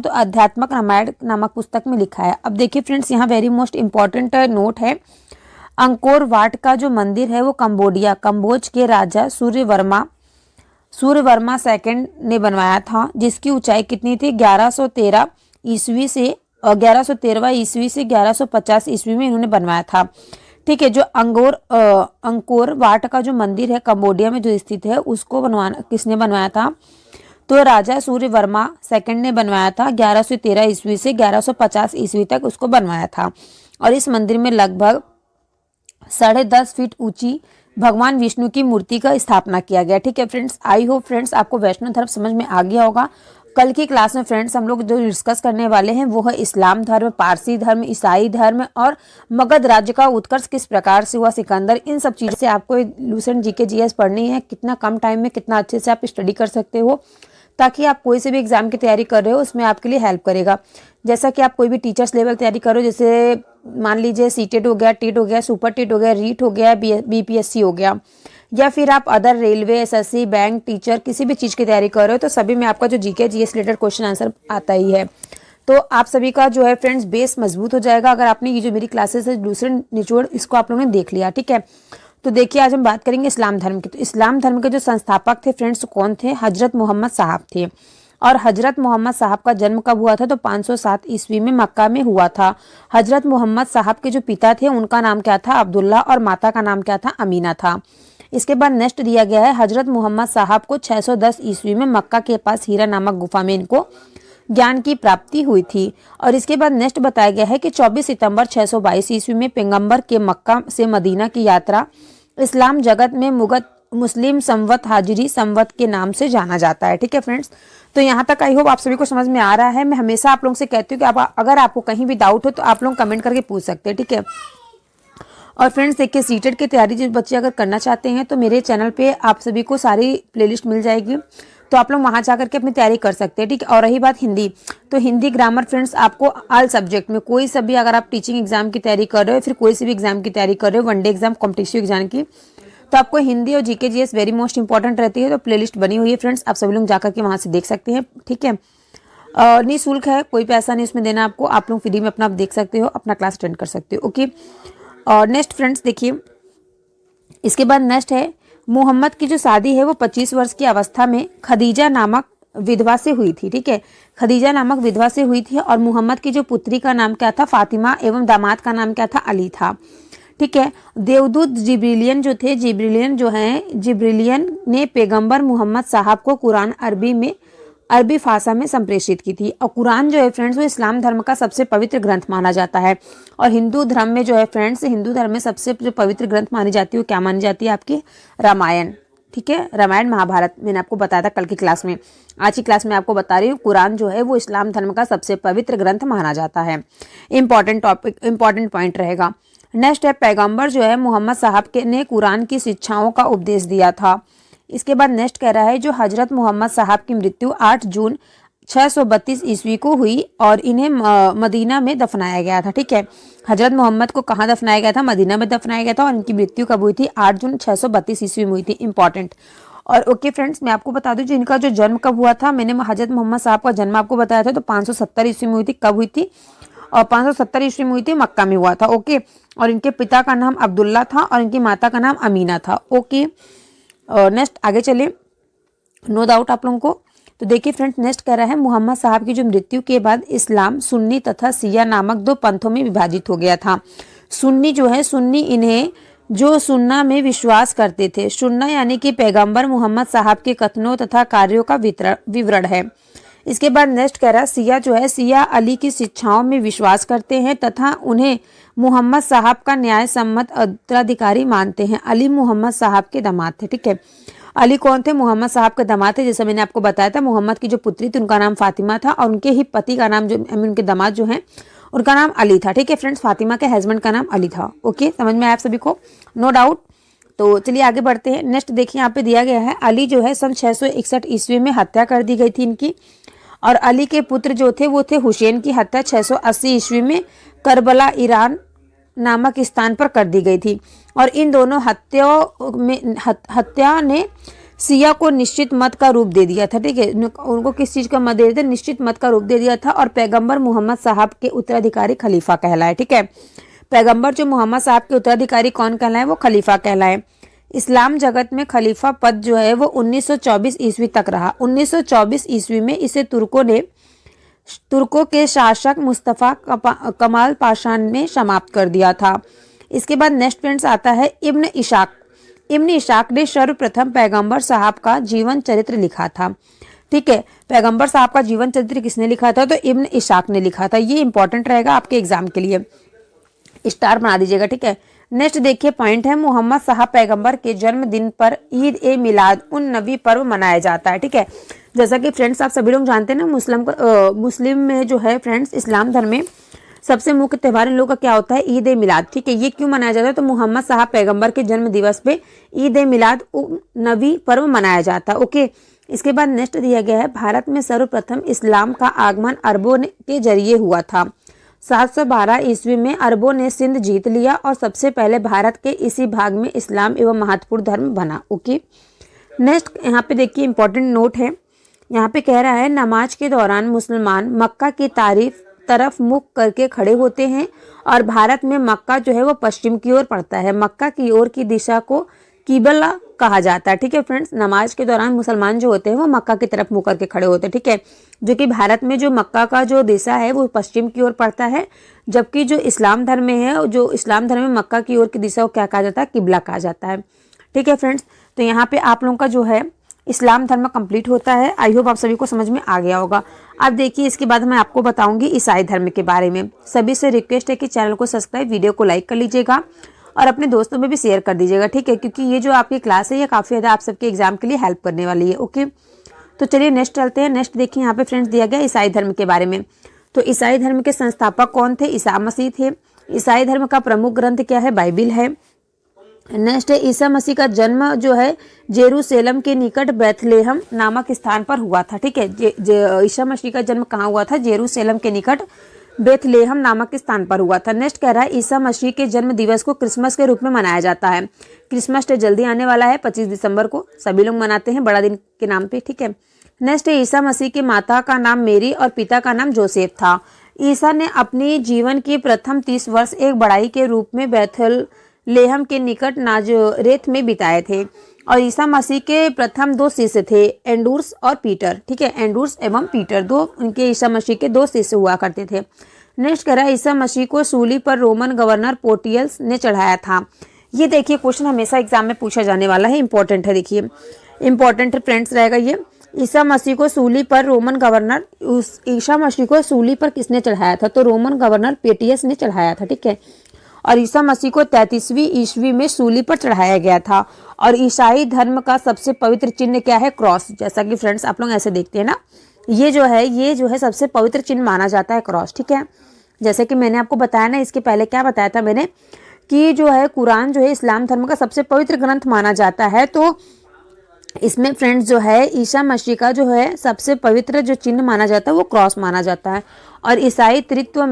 तो आध्यात्मक रामायण नामक पुस्तक में लिखा है। अब देखिए फ्रेंड्स, यहाँ वेरी मोस्ट इम्पॉर्टेंट नोट है। अंकोर वाट का जो मंदिर है वो कंबोज के राजा सूर्यवर्मा सेकंड ने बनवाया था, जिसकी ऊंचाई कितनी थी? 1113 ईस्वी से 1113 ईस्वी से 1150 ईस्वी में इन्होंने बनवाया था। ठीक है, जो अंकोर वाट का जो मंदिर है कंबोडिया में जो स्थित है, उसको किसने बनवाया था? तो राजा सूर्यवर्मा सेकंड ने बनवाया था। 1113 ईस्वी से 1150 ईस्वी तक उसको बनवाया था। और इस मंदिर में लगभग 10.5 फीट ऊंची भगवान विष्णु की मूर्ति का स्थापना किया गया। ठीक है फ्रेंड्स, आई होप फ्रेंड्स आपको वैष्णव धर्म समझ में आ गया होगा। कल की क्लास में फ्रेंड्स हम लोग जो डिस्कस करने वाले हैं वो है इस्लाम धर्म, पारसी धर्म, ईसाई धर्म और मगध राज्य का उत्कर्ष किस प्रकार से हुआ, सिकंदर। इन सब चीज़ों से आपको लूसेंट जीके जीएस पढ़नी है। कितना कम टाइम में कितना अच्छे से आप स्टडी कर सकते हो, ताकि आप कोई से भी एग्जाम की तैयारी कर रहे हो उसमें आपके लिए हेल्प करेगा। जैसा कि आप कोई भी टीचर्स लेवल तैयारी करो, जैसे मान लीजिए सीटेट हो गया, टेट हो गया, सुपर टेट हो गया, रीट हो गया, बीपीएससी हो गया, या फिर आप other railway, SSC, bank, teacher किसी भी चीज़ की तैयारी कर रहे हो, तो सभी में आपका जो GK GS related question answer आता ही है। तो आप सभी का जो है फ्रेंड्स बेस मजबूत हो जाएगा अगर आपने ये जो मेरी क्लासेस है दूसरे निचोड़ इसको आप लोगों ने देख लिया। ठीक है, तो देखिए आज हम बात करेंगे इस्लाम धर्म की। तो इस्लाम धर्म के जो संस्थापक थे फ्रेंड्स कौन थे? हजरत मोहम्मद साहब थे। और हजरत मोहम्मद साहब का जन्म कब हुआ था? तो 507 ईस्वी में मक्का में हुआ था। हजरत मोहम्मद साहब के जो पिता थे उनका नाम क्या था? अब्दुल्ला, और माता का नाम क्या था? अमीना था। इसके बाद नेक्स्ट दिया गया है, हजरत मोहम्मद साहब को 610 ईस्वी में मक्का के पास हीरा नामक गुफा में इनको ज्ञान की प्राप्ति हुई थी। और इसके बाद नेक्स्ट बताया गया है कि 24 सितंबर 622 ईस्वी में पैगंबर के मक्का से मदीना की यात्रा इस्लाम जगत में मुस्लिम संवत हाजिरी संवत के नाम से जाना जाता है। ठीक है फ्रेंड्स, तो यहाँ तक आई होप आप सभी को समझ में आ रहा है। मैं हमेशा आप लोगों से कहती हूँ कि अगर आपको कहीं भी डाउट हो तो आप लोग कमेंट करके पूछ सकते हैं। ठीक है, और फ्रेंड्स देखिए सीटेट की तैयारी जो बच्चे अगर करना चाहते हैं तो मेरे चैनल पे आप सभी को सारी प्लेलिस्ट मिल जाएगी, तो आप लोग वहाँ जाकर के अपनी तैयारी कर सकते हैं। ठीक है, और रही बात हिंदी, तो हिंदी ग्रामर फ्रेंड्स आपको ऑल सब्जेक्ट में कोई सा भी, अगर आप टीचिंग एग्जाम की तैयारी कर रहे हो, फिर कोई सी भी एग्जाम की तैयारी कर रहे हो, वनडे एग्जाम, कॉम्पिटिटिव एग्जाम की, तो आपको हिंदी और GK GS very most important रहती है। तो प्लेलिस्ट बनी हुई है फ्रेंड्स, आप सभी लोग जाकर के वहाँ से देख सकते हैं। ठीक है, निःशुल्क है, कोई पैसा नहीं उसमें देना आपको, आप लोग फ्री में अपना देख सकते हो, अपना क्लास अटेंड कर सकते हो। ओके, और नेक्स्ट फ्रेंड्स देखिए, इसके बाद नेक्स्ट है मोहम्मद की जो शादी है वो 25 वर्ष की अवस्था में खदीजा नामक विधवा से हुई थी। ठीक है, खदीजा नामक विधवा से हुई थी। और मोहम्मद की जो पुत्री का नाम क्या था? फातिमा, एवं दामाद का नाम क्या था? अली था। ठीक है, देवदूत जिब्रिलियन जो थे, जिब्रिलियन ने पैगंबर मोहम्मद साहब को कुरान अरबी भाषा में संप्रेषित की थी। और कुरान जो है फ्रेंड्स वो इस्लाम धर्म का सबसे पवित्र ग्रंथ माना जाता है। और हिंदू धर्म में जो है फ्रेंड्स, हिंदू धर्म में सबसे जो पवित्र ग्रंथ मानी जाती है वो क्या मानी जाती है? आपकी रामायण। ठीक है, रामायण महाभारत मैंने आपको बताया था कल की क्लास में। आज की क्लास में आपको बता रही हूँ कुरान जो है वो इस्लाम धर्म का सबसे पवित्र ग्रंथ माना जाता है। इंपॉर्टेंट टॉपिक, इंपॉर्टेंट पॉइंट रहेगा। नेक्स्ट है पैगंबर जो है मोहम्मद साहब के ने कुरान की शिक्षाओं का उपदेश दिया था। इसके बाद नेक्स्ट कह रहा है जो हजरत मोहम्मद साहब की मृत्यु 8 जून 632 ईस्वी को हुई और इन्हें मदीना में दफनाया गया था। ठीक है, हजरत मोहम्मद को कहाँ दफनाया गया था? मदीना में दफनाया गया था। और इनकी मृत्यु कब हुई थी? 8 जून 632 ईस्वी में हुई थी। इंपॉर्टेंट। और ओके फ्रेंड्स, मैं आपको बता दूं जो इनका जो जन्म कब हुआ था, मैंने हजरत मोहम्मद साहब का जन्म आपको बताया था, तो 570 ईस्वी में हुई थी। कब हुई थी? और 570 ईस्वी में हुई थी, मक्का में हुआ था। ओके, और इनके पिता का नाम अब्दुल्ला था और इनकी माता का नाम अमीना था। ओके, नेक्स्ट आगे चले, नो डाउट आप लोगों को। तो देखिए फ्रेंड्स, नेक्स्ट कह रहा है मोहम्मद साहब की जो मृत्यु के बाद इस्लाम सुन्नी तथा सिया नामक 2 पंथों में विभाजित हो गया था। सुन्नी जो है, सुन्नी इन्हें जो सुन्ना में विश्वास करते थे। सुन्ना यानी कि पैगंबर मोहम्मद साहब के कथनों तथा कार्यों का विवरण है। इसके बाद नेक्स्ट कह रहा है सिया जो है, सिया अली की शिक्षाओं में विश्वास करते हैं तथा उन्हें मोहम्मद साहब का न्याय सम्मत उत्तराधिकारी मानते हैं। अली मोहम्मद साहब के दामाद थे। ठीक है, अली कौन थे? मोहम्मद साहब के दामाद थे। जैसे मैंने आपको बताया था, मोहम्मद की जो पुत्री थी उनका नाम फातिमा था और उनके ही पति का नाम जो उनके दामाद जो हैं उनका नाम अली था। ठीक है फ्रेंड्स, फातिमा के हस्बैंड का नाम अली था। ओके, समझ में आया आप सभी को? No doubt. तो चलिए आगे बढ़ते हैं। नेक्स्ट देखिए यहाँ पे दिया गया है, अली जो है सन 661 ईस्वी में हत्या कर दी गई थी इनकी। और अली के पुत्र जो थे वो थे हुसैन की हत्या 680 ईस्वी में करबला ईरान नामक स्थान पर कर दी गई थी। और इन दोनों हत्या ने शिया को निश्चित मत का रूप दे दिया था। ठीक है, उनको किस चीज का मत दे दिया था? निश्चित मत का रूप दे दिया था। और पैगंबर मोहम्मद साहब के उत्तराधिकारी खलीफा कहलाए। ठीक है, पैगंबर जो मोहम्मद साहब के उत्तराधिकारी कौन कहलाए? वो खलीफा कहलाए। इस्लाम जगत में खलीफा पद जो है वो 1924 ईस्वी तक रहा। 1924 ईस्वी में इसे तुर्कों के शासक मुस्तफ़ा कमाल पाशा ने समाप्त कर दिया था। इसके बाद नेक्स्ट फ्रेंड्स आता है इब्न इशाक। इब्न इशाक ने सर्वप्रथम पैगंबर साहब का जीवन चरित्र लिखा था। ठीक है, पैगंबर साहब का जीवन चरित्र किसने लिखा था? तो इब्न इशाक ने लिखा था। ये इंपॉर्टेंट रहेगा आपके एग्जाम के लिए, स्टार बना दीजिएगा। ठीक है, नेक्स्ट देखिए पॉइंट है, मोहम्मद साहब पैगंबर के जन्मदिन पर ईद ए मिलाद उन नबी पर्व मनाया जाता है। ठीक है, जैसा कि फ्रेंड्स आप सभी लोग जानते हैं ना, मुस्लिम में जो है फ्रेंड्स, इस्लाम धर्म में सबसे मुख्य त्यौहार इन लोगों का क्या होता है? ईद ए मिलाद। ठीक है, ये क्यों मनाया जाता है? तो मोहम्मद साहब पैगंबर के जन्म दिवस पे ईद ए मिलाद नबी पर्व मनाया जाता है। ओके, इसके बाद नेक्स्ट दिया गया है, भारत में सर्वप्रथम इस्लाम का आगमन अरबों के जरिए हुआ था। 712 ईस्वी में अरबों ने सिंध जीत लिया और सबसे पहले भारत के इसी भाग में इस्लाम एवं महत्वपूर्ण धर्म बना। ओके, नेक्स्ट यहाँ पे देखिए इंपॉर्टेंट नोट है, यहाँ पे कह रहा है नमाज के दौरान मुसलमान मक्का की तरफ मुख करके खड़े होते हैं और भारत में मक्का जो है वो पश्चिम की ओर पड़ता है। मक्का की ओर की दिशा को किबला कहा जाता है। ठीक है फ्रेंड्स, नमाज के दौरान मुसलमान जो होते हैं वो मक्का की तरफ मुंह करके खड़े होते हैं। ठीक है, जो कि भारत में जो मक्का का जो दिशा है वो पश्चिम की ओर पड़ता है, जबकि जो इस्लाम धर्म में है, जो इस्लाम धर्म में मक्का की ओर की दिशा को क्या कहा जाता है? किबला कहा जाता है। ठीक है फ्रेंड्स, तो यहाँ पे आप लोगों का जो है इस्लाम धर्म कंप्लीट होता है। आई होप आप सभी को समझ में आ गया होगा। अब देखिए इसके बाद मैं आपको बताऊंगी ईसाई धर्म के बारे में। सभी से रिक्वेस्ट है कि चैनल को सब्सक्राइब, वीडियो को लाइक कर लीजिएगा और अपने दोस्तों में भी शेयर कर दीजिएगा। ठीक है, क्योंकि ये जो आपकी क्लास है ये काफ़ी ज़्यादा आप सबके एग्जाम के लिए हेल्प करने वाली है। ओके, तो चलिए नेक्स्ट चलते हैं। नेक्स्ट देखिए यहाँ पे फ्रेंड्स दिया गया ईसाई धर्म के बारे में। तो ईसाई धर्म के संस्थापक कौन थे? ईसा मसीह थे। ईसाई धर्म का प्रमुख ग्रंथ क्या है? बाइबिल है। नेक्स्ट है ईसा मसीह का जन्म जो है जेरूशलेम के निकट बैथलेहम नामक स्थान पर हुआ था। ठीक है, ईसा मसीह का जन्म कहाँ हुआ था? जेरूशलेम के निकट बेथलेहम नामक स्थान पर हुआ था। नेक्स्ट कह रहा है ईसा मसीह के जन्म दिवस को क्रिसमस के रूप में मनाया जाता है। क्रिसमस डे जल्दी आने वाला है, 25 दिसंबर को सभी लोग मनाते हैं बड़ा दिन के नाम पे। ठीक है, नेक्स्ट है ईसा मसीह की माता का नाम मेरी और पिता का नाम जोसेफ था। ईसा ने अपनी जीवन की प्रथम 30 वर्ष एक बड़ाई के रूप में बेथलेहम के निकट नाजरेथ में बिताए थे और ईसा मसीह के प्रथम 2 शिष्य थे, एंड्रूस और पीटर। ठीक है, एंड्रूस एवं पीटर दो उनके ईसा मसीह के 2 शिष्य हुआ करते थे। नेक्स्ट कह रहा है ईसा मसीह को सूली पर रोमन गवर्नर पोर्टियस ने चढ़ाया था। ये देखिए क्वेश्चन हमेशा एग्जाम में पूछा जाने वाला है, इंपॉर्टेंट है। देखिए इंपॉर्टेंट फ्रेंड्स रहेगा ये, ईसा मसीह को सूली पर रोमन गवर्नर, ईसा मसीह को सूली पर किसने चढ़ाया था? तो रोमन गवर्नर पेटियस ने चढ़ाया था। ठीक है, और ईसा मसीह को 33वीं ईस्वी में सूली पर चढ़ाया गया था। और ईसाई धर्म का सबसे पवित्र चिन्ह क्या है? क्रॉस। जैसा कि फ्रेंड्स आप लोग ऐसे देखते हैं ना, ये जो है सबसे पवित्र चिन्ह माना जाता है क्रॉस। ठीक है, जैसे कि मैंने आपको बताया ना, इसके पहले क्या बताया था मैंने कि जो है कुरान जो है इस्लाम धर्म का सबसे पवित्र ग्रंथ माना जाता है। तो इसमें फ्रेंड्स जो है ईसा मसीह का जो है सबसे पवित्र जो चिन्ह माना जाता है वो क्रॉस माना जाता है। और ईसाई त्रित्व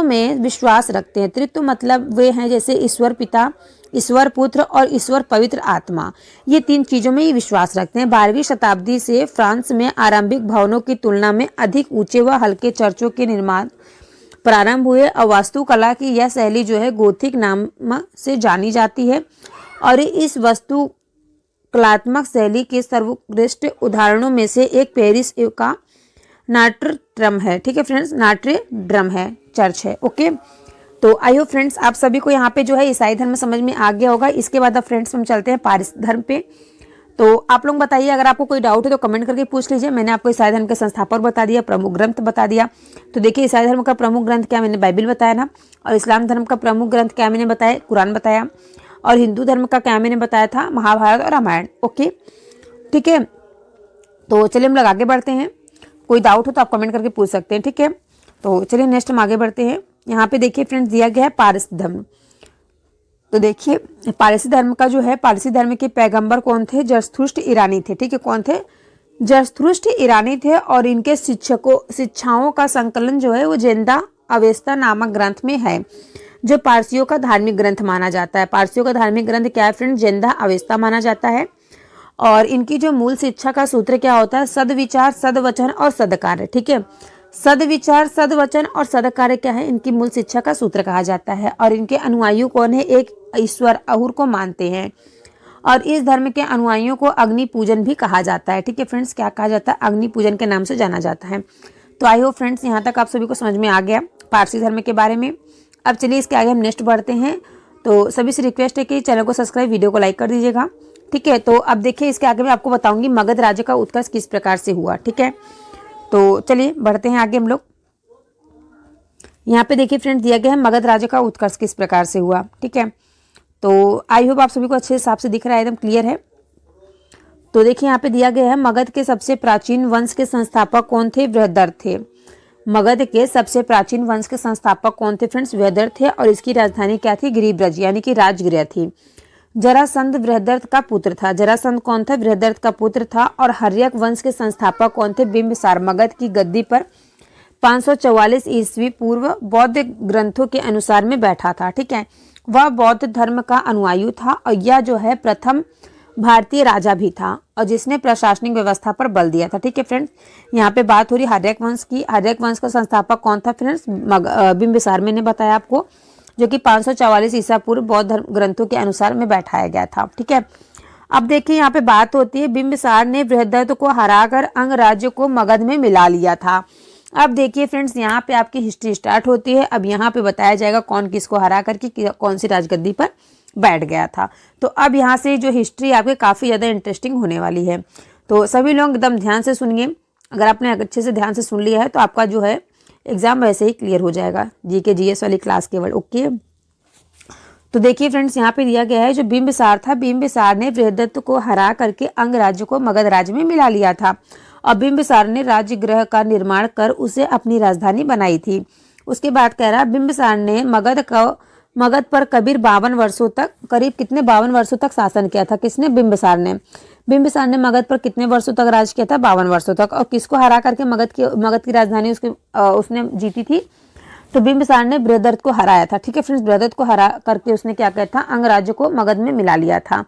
में विश्वास रखते हैं। त्रित्व मतलब वे हैं जैसे ईश्वर पिता, ईश्वर पुत्र और ईश्वर पवित्र आत्मा, ये 3 चीजों में ही विश्वास रखते हैं। 12वीं शताब्दी से फ्रांस में आरंभिक भवनों की तुलना में अधिक ऊंचे व हल्के चर्चों के निर्माण प्रारंभ हुए और वास्तुकला की यह शैली जो है गोथिक नाम से जानी जाती है। और इस कलात्मक शैली के सर्वोत्कृष्ट उदाहरणों में से एक पेरिस का नाट्रे ड्रम है। ठीक है फ्रेंड्स, नाट्रे ड्रम है, चर्च है। ओके, तो आई होप फ्रेंड्स आप सभी को यहाँ पे जो है ईसाई धर्म समझ में आ गया होगा। इसके बाद अब फ्रेंड्स हम चलते हैं पारसी धर्म पे। तो आप लोग बताइए, अगर आपको कोई डाउट है तो कमेंट करके पूछ लीजिए। मैंने आपको ईसाई धर्म के संस्थापक बता दिया, प्रमुख ग्रंथ बता दिया। तो देखिए ईसाई धर्म का प्रमुख ग्रंथ क्या, मैंने बाइबिल बताया ना। और इस्लाम धर्म का प्रमुख ग्रंथ क्या मैंने बताया? कुरान बताया। और हिंदू धर्म का क्या मैंने बताया था? महाभारत और रामायण। ओके, ठीक है, तो चलिए हम लोग आगे बढ़ते हैं। कोई डाउट हो तो आप कमेंट करके पूछ सकते हैं। ठीक है, तो चलिए नेक्स्ट हम आगे बढ़ते हैं। यहाँ पे देखिए फ्रेंड्स दिया गया है पारसी धर्म। तो देखिए पारसी धर्म का जो है, पारसी धर्म के पैगंबर कौन थे? जरथुष्ट्र ईरानी थे। ठीक है, कौन थे? जरथुष्ट्र ईरानी थे। और इनके शिक्षाओं का संकलन जो है वो जेंदा अवेस्ता नामक ग्रंथ में है, जो पारसियों का धार्मिक ग्रंथ माना जाता है। पारसियों का धार्मिक ग्रंथ क्या है फ्रेंड? जेंदा अवेस्ता माना जाता है। और इनकी जो मूल शिक्षा का सूत्र क्या होता है, सदविचार, सदवचन और सदकार्य। ठीक है, सदविचार, सदवचन और सदकार्य क्या है, इनकी मूल शिक्षा का सूत्र कहा जाता है। और इनके अनुयायी कौन है, एक ईश्वर अहुर को मानते हैं। और इस धर्म के अनुयायियों को अग्नि पूजन भी कहा जाता है। ठीक है फ्रेंड्स, क्या कहा जाता है, अग्नि पूजन के नाम से जाना जाता है। तो आई होप फ्रेंड्स यहाँ तक आप सभी को समझ में आ गया पारसी धर्म के बारे में। अब चलिए इसके आगे हम नेक्स्ट बढ़ते हैं। तो सभी से रिक्वेस्ट है कि चैनल को सब्सक्राइब, वीडियो को लाइक कर दीजिएगा। ठीक है, तो अब देखिए इसके आगे मैं आपको बताऊंगी मगध राज्य का उत्कर्ष किस प्रकार से हुआ। ठीक है, तो चलिए बढ़ते हैं आगे हम लोग। यहाँ पे देखिए फ्रेंड्स दिया गया है मगध राज्य का उत्कर्ष किस प्रकार से हुआ। ठीक है, तो आई होप आप सभी को अच्छे हिसाब से दिख रहा है, एकदम क्लियर है। तो देखिए यहाँ पे दिया गया है मगध के सबसे प्राचीन वंश के संस्थापक कौन थे, बृहदर्थ थे। मगध के सबसे प्राचीन वंश के संस्थापक कौन थे फ्रेंड्स, बृहदर्थ थे। और इसकी राजधानी क्या थी, गिरिब्रज यानी कि राजगृह थी। जरासंध बृहदर्थ का पुत्र था। जरासंध कौन था, बृहदर्थ का पुत्र था। और हर्यक वंश के संस्थापक कौन थे, बिंबिसार। मगध की गद्दी पर 544 ईस्वी पूर्व बौद्ध ग्रंथों के अनुसार में बैठा था। ठीक है, वह बौद्ध धर्म का अनुयायी था और यह जो है प्रथम भारतीय राजा भी था और जिसने प्रशासनिक व्यवस्था पर बल दिया था। ठीक है फ्रेंड्स, यहाँ पे बात हो रही हर्यक वंश की। हर्यक वंश का संस्थापक कौन था फ्रेंड्स, बिंबिसार, मैंने बताया आपको, जो कि 544 ईसा पूर्व बौद्ध धर्म ग्रंथों के अनुसार में बैठाया गया था। ठीक है, अब देखिए यहाँ पे बात होती है बिंबिसार ने बृहदर्थ को हराकर अंग राज्य को मगध में मिला लिया था। अब देखिए फ्रेंड्स यहाँ पे आपकी हिस्ट्री स्टार्ट होती है। अब यहाँ पे बताया जाएगा कौन किसको हरा करके कौन सी राजगद्दी पर बैठ गया था। तो अब यहाँ से जो हिस्ट्री आपके काफ़ी ज़्यादा इंटरेस्टिंग होने वाली है, तो सभी लोग एकदम ध्यान से सुनिए। अगर आपने अच्छे से ध्यान से सुन लिया है तो आपका जो है एग्जाम वैसे ही क्लियर हो जाएगा, जीके जीएस वाली क्लास केवल। ओके, तो देखिए फ्रेंड्स यहाँ पे दिया गया है जो बिंबिसार था, बिंबिसार ने बृहदत्त को हरा करके अंग राज्य को मगध राज्य में मिला लिया था। और बिंबिसार ने राजगृह का निर्माण कर उसे अपनी राजधानी बनाई थी। उसके बाद कह रहा बिंबिसार ने मगध पर करीब 52 वर्षों तक, करीब कितने 52 वर्षों तक शासन किया था। किसने, बिंबिसार ने। बिंबिसार ने मगध पर कितने वर्षों तक राज किया था, 52 वर्षों तक। और किसको हरा करके मगध की राजधानी उसने जीती थी, तो बिंबिसार ने बृहदर्थ को हराया था। ठीक है फ्रेंड्स, बृहदर्थ को हरा करके उसने क्या किया था, अंग राज्य को मगध में मिला लिया था।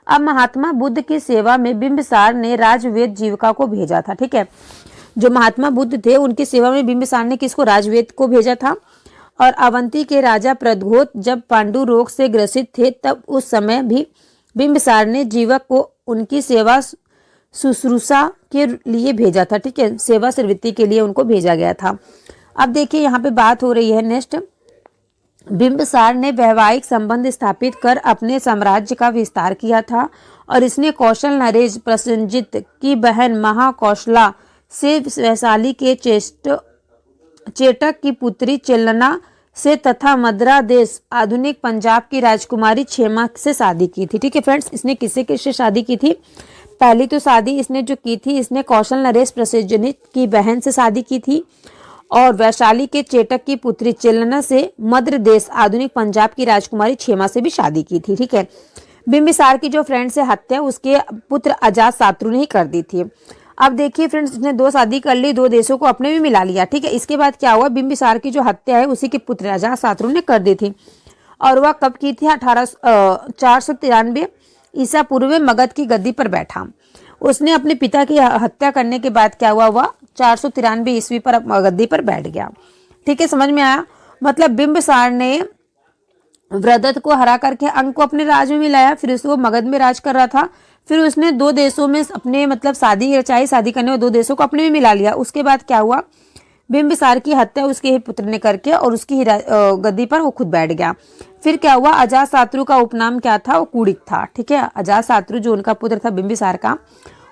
अब महात्मा बुद्ध की सेवा में बिंबिसार ने राजवेद जीविका को भेजा था। ठीक है, जो महात्मा बुद्ध थे उनकी सेवा में बिंबिसार ने किसको, राजवेद को भेजा था। और अवंती के राजा प्रद्योत जब पांडु रोग से ग्रसित थे तब उस समय भी बिंबिसार ने जीवक को उनकी सेवा शुश्रूषा के लिए भेजा था। ठीक है, सेवा सर्वृत्ति के लिए उनको भेजा गया था। अब देखिए यहाँ पे बात हो रही है नेक्स्ट, बिंबिसार ने वैवाहिक संबंध स्थापित कर अपने साम्राज्य का विस्तार किया था। और इसने कौशल नरेश प्रसेनजित की बहन महाकौशला से वैशाली के चेटक की पुत्री चेलना से तथा मद्रा देश आधुनिक पंजाब की राजकुमारी क्षेमा से शादी की थी। ठीक है फ्रेंड्स, इसने किससे किससे शादी की थी, पहली तो शादी इसने जो की थी, इसने कौशल नरेश प्रसेनजित की बहन से शादी की थी। और वैशाली के चेटक की पुत्री चेलना से मद्र देश आधुनिक पंजाब की राजकुमारी क्षेमा से भी शादी की थी। ठीक है, बिंबिसार की जो फ्रेंड से हत्या उसके पुत्र अजातशत्रु ने ही कर दी थी। अब देखिए फ्रेंड्स, इसने 2 शादी कर ली, 2 देशों को अपने में मिला लिया। ठीक है, इसके बाद क्या हुआ, बिंबिसार की जो हत्या है उसी के पुत्र अजातशत्रु ने कर दी थी। और वह कब की थी, 493 ईसा पूर्व में मगध की गद्दी पर बैठा। उसने अपने पिता की हत्या करने के बाद क्या हुआ, वह 493 ईस्वी पर गद्दी पर बैठ गया। ठीक है, समझ में आया। मतलब बिंबिसार ने बृहदत्त को हरा करके अंग को अपने राज में मिलाया, फिर उसको मगध में राज कर रहा था। फिर उसने 2 देशों में अपने मतलब शादी रचाई, शादी करने में 2 देशों को अपने में मिला लिया। उसके बाद क्या हुआ, बिंबिसार की हत्या उसके ही पुत्र ने करके और उसकी गद्दी पर वो खुद बैठ गया। फिर क्या हुआ, अजातशत्रु का उपनाम क्या था, वो कुड़िक था। ठीक है, अजातशत्रु जो उनका पुत्र था बिंबिसार का,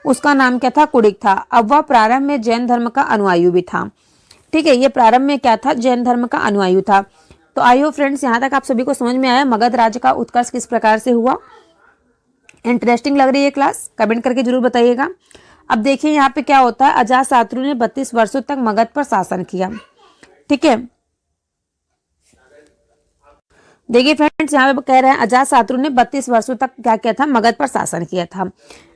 उसका नाम क्या था, कुड़िक था। अब वह प्रारंभ में जैन धर्म का अनुयायी भी था। ठीक है, ये प्रारंभ में क्या था, जैन धर्म का अनुयायी था। तो आई होप फ्रेंड्स यहाँ तक आप सभी को समझ में आया मगध राज्य का उत्कर्ष किस प्रकार से हुआ। इंटरेस्टिंग लग रही है क्लास, कमेंट करके जरूर बताइएगा। अब देखिए यहाँ पे क्या होता है, अजातशत्रु ने 32 वर्षों तक मगध पर शासन किया। ठीक है, देखिए फ्रेंड्स यहाँ पे कह रहे हैं अजातशत्रु ने 32 वर्षों तक क्या किया था, मगध पर शासन किया था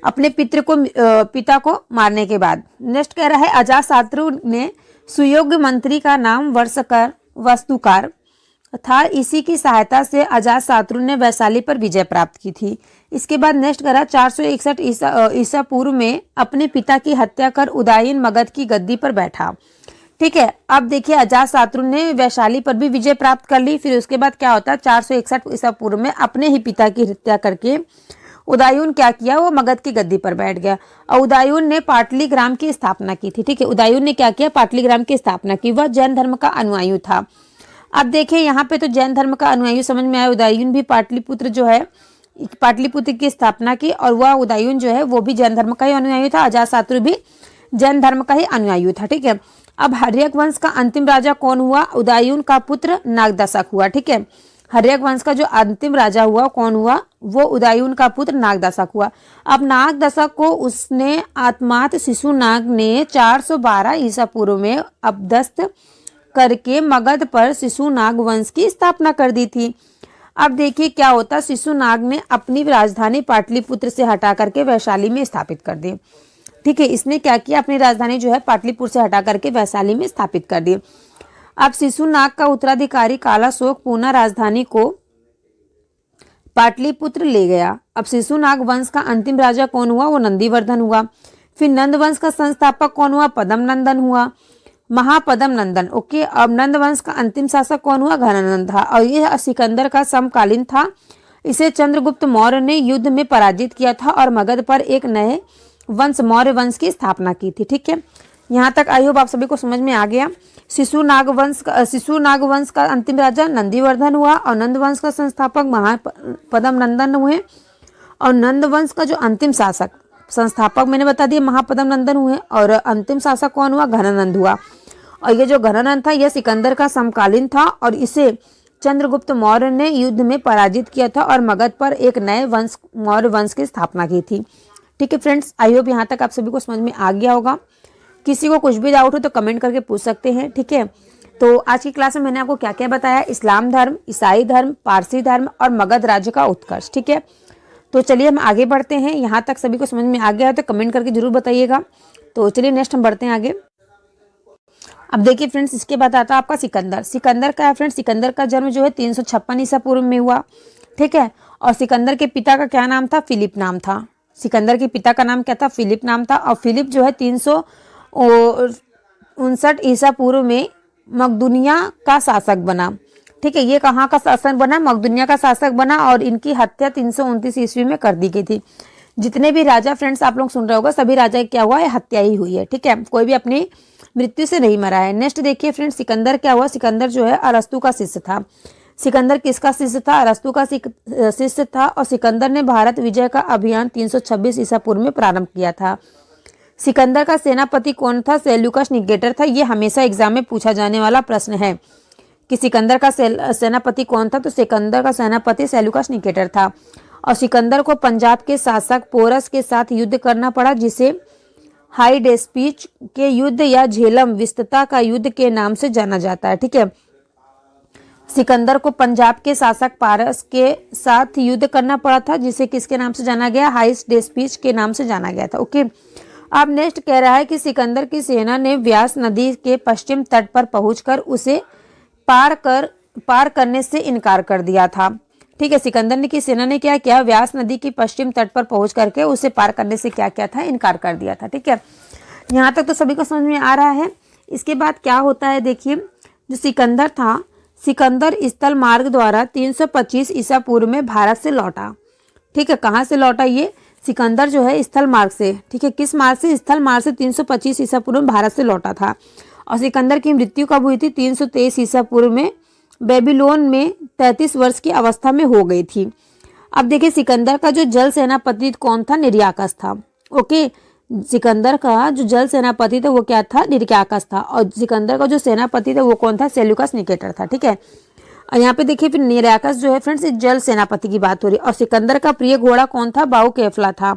अपने पिता को मारने के बाद। नेक्स्ट कह रहा है अजातशत्रु ने सुयोग्य मंत्री का नाम वस्तुकार था। इसी की सहायता से अजातशत्रु ने वैशाली पर विजय प्राप्त की थी। इसके बाद नेक्स्ट करा 461 ईसा पूर्व में अपने पिता की हत्या कर उदयन मगध की गद्दी पर बैठा। ठीक है, अब देखिए अजातशत्रु ने वैशाली पर भी विजय प्राप्त कर ली। फिर उसके बाद क्या होता है, 461 ईसा पूर्व में अपने ही पिता की हत्या करके उदयन क्या किया, वो मगध की गद्दी पर बैठ गया और उदयन ने पाटलिग्राम की स्थापना की थी। ठीक है, उदयन ने क्या किया, पाटलिग्राम की स्थापना की। वह जैन धर्म का अनुयायी था। अब देखिए यहाँ पे तो जैन धर्म का अनुयायी समझ में आया। उदयन भी पाटलिपुत्र जो है, पाटलिपुत्र की स्थापना की और वह उदयन जो है वो भी जैन धर्म का ही अनुयायी था। अजातशत्रु भी जैन धर्म का ही अनुयायी था। ठीक है, अब हर्यक वंश का अंतिम राजा कौन हुआ, उदयन का पुत्र नागदशक हुआ। ठीक है, हर्यक वंश का जो अंतिम राजा हुआ कौन हुआ, वो उदयन का पुत्र नागदशक हुआ। अब नागदशक को उसने आत्मात शिशुनाग ने 412 ईसा पूर्व में अपदस्थ करके मगध पर शिशुनाग वंश की स्थापना कर दी थी। अब देखिए क्या होता, शिशुनाग ने अपनी राजधानी पाटलिपुत्र से हटा करके वैशाली में स्थापित कर दी। ठीक है, इसने क्या किया, अपनी राजधानी जो है पाटलिपुत्र से हटा करके वैशाली में स्थापित कर दी। अब शिशुनाग का उत्तराधिकारी कालाशोक पुनः राजधानी को पाटलिपुत्र ले गया। अब शिशुनाग वंश का अंतिम राजा कौन हुआ, वो नंदीवर्धन हुआ। फिर नंद वंश का संस्थापक कौन हुआ, पद्म नंदन हुआ, महापद्म नंदन। ओके, अब नंद वंश का अंतिम शासक कौन हुआ, घनानंद था और यह सिकंदर का समकालीन था। इसे चंद्रगुप्त मौर्य ने युद्ध में पराजित किया था और मगध पर एक नए वंश मौर्य वंश की स्थापना की थी। ठीक है, यहाँ तक आई होप आप सभी को समझ में आ गया। शिशुनाग वंश का अंतिम राजा नंदीवर्धन हुआ और नंद वंश का संस्थापक महापद्म नंदन हुए और नंद वंश का जो अंतिम शासक संस्थापक मैंने बता दिया महापद्म नंदन हुए और अंतिम शासक कौन हुआ, घनानंद हुआ। और ये जो घनानंद था यह सिकंदर का समकालीन था और इसे चंद्रगुप्त मौर्य ने युद्ध में पराजित किया था और मगध पर एक नए वंश मौर्य वंश की स्थापना की थी। ठीक है फ्रेंड्स, आई होप यहाँ तक आप सभी को समझ में आ गया होगा। किसी को कुछ भी डाउट हो तो कमेंट करके पूछ सकते हैं। ठीक है, तो आज की क्लास में मैंने आपको क्या क्या बताया, इस्लाम धर्म, ईसाई धर्म, पारसी धर्म और मगध राज्य का उत्कर्ष। ठीक है, तो चलिए हम आगे बढ़ते हैं। यहाँ तक सभी को समझ में आ गया है तो कमेंट करके जरूर बताइएगा। तो चलिए नेक्स्ट हम बढ़ते हैं आगे। अब देखिए फ्रेंड्स, इसके बाद आता है आपका सिकंदर। सिकंदर का है फ्रेंड्स, सिकंदर का जन्म जो है 356 ईसा पूर्व में हुआ। ठीक है, और सिकंदर के पिता का क्या नाम था, फिलिप नाम था। सिकंदर के पिता का नाम क्या था, फिलिप नाम था। और फिलिप जो है 359 ईसा पूर्व में मकदूनिया का शासक बना। ठीक है, ये कहाँ का शासक बना, मकदूनिया का शासक बना और इनकी हत्या 329 ईस्वी में कर दी गई थी। जितने भी राजा फ्रेंड्स आप लोग सुन रहे होगा, सभी राजा क्या हुआ है, हत्या ही हुई है। ठीक है, कोई भी अपनी मृत्यु से नहीं मरा है। नेक्स्ट देखिए फ्रेंड्स, सिकंदर क्या हुआ, सिकंदर जो है अरस्तु का शिष्य था। सिकंदर किसका शिष्य था, अरस्तु का शिष्य था और सिकंदर ने भारत विजय का अभियान 326 ईसा पूर्व में प्रारंभ किया था। सिकंदर का सेनापति कौन था, सेल्यूकस निकेटर था। ये हमेशा एग्जाम में पूछा जाने वाला प्रश्न है कि सिकंदर का सेनापति कौन था, तो सिकंदर का सेनापति सेल्यूकस निकेटर था। और सिकंदर को पंजाब के शासक पोरस के साथ युद्ध करना पड़ा, जिसे हाइडेस्पीच के युद्ध या झेलम विस्तता का युद्ध के नाम से जाना जाता है। ठीक है, सिकंदर को पंजाब के शासक पारस के साथ युद्ध करना पड़ा था, जिसे किसके नाम से जाना गया, हाइडेस्पीच के नाम से जाना गया था। ओके, अब नेक्स्ट कह रहा है कि सिकंदर की सेना ने व्यास नदी के पश्चिम तट पर पहुंचकर उसे पार करने से इनकार कर दिया था। ठीक है, सिकंदर की सेना ने क्या किया, व्यास नदी की पश्चिम तट पर पहुंच करके उसे पार करने से क्या किया था, इनकार कर दिया था। ठीक है, यहाँ तक तो सभी को समझ में आ रहा है। इसके बाद क्या होता है, देखिए जो सिकंदर था, सिकंदर स्थल मार्ग द्वारा 325 ईसा पूर्व में भारत से लौटा। ठीक है, कहाँ से लौटा, ये सिकंदर जो है स्थल मार्ग से। ठीक है, किस मार्ग से, स्थल मार्ग से 325 ईसा पूर्व में भारत से लौटा था। और सिकंदर की मृत्यु कब हुई थी, 323 ईसा पूर्व में बेबीलोन में 33 वर्ष की अवस्था में हो गई थी। अब देखिए सिकंदर का जो जल सेनापति कौन था, निर्याकस था। ओके, सिकंदर का जो जल सेनापति था वो क्या था, निर्याकस था। और सिकंदर का जो सेनापति था वो कौन था, सेल्यूकस निकेटर था। ठीक है, और यहाँ पे देखिए फिर निर्याकस जो है फ्रेंड्स जल सेनापति की बात हो रही है। और सिकंदर का प्रिय घोड़ा कौन था, बाऊ केफला था।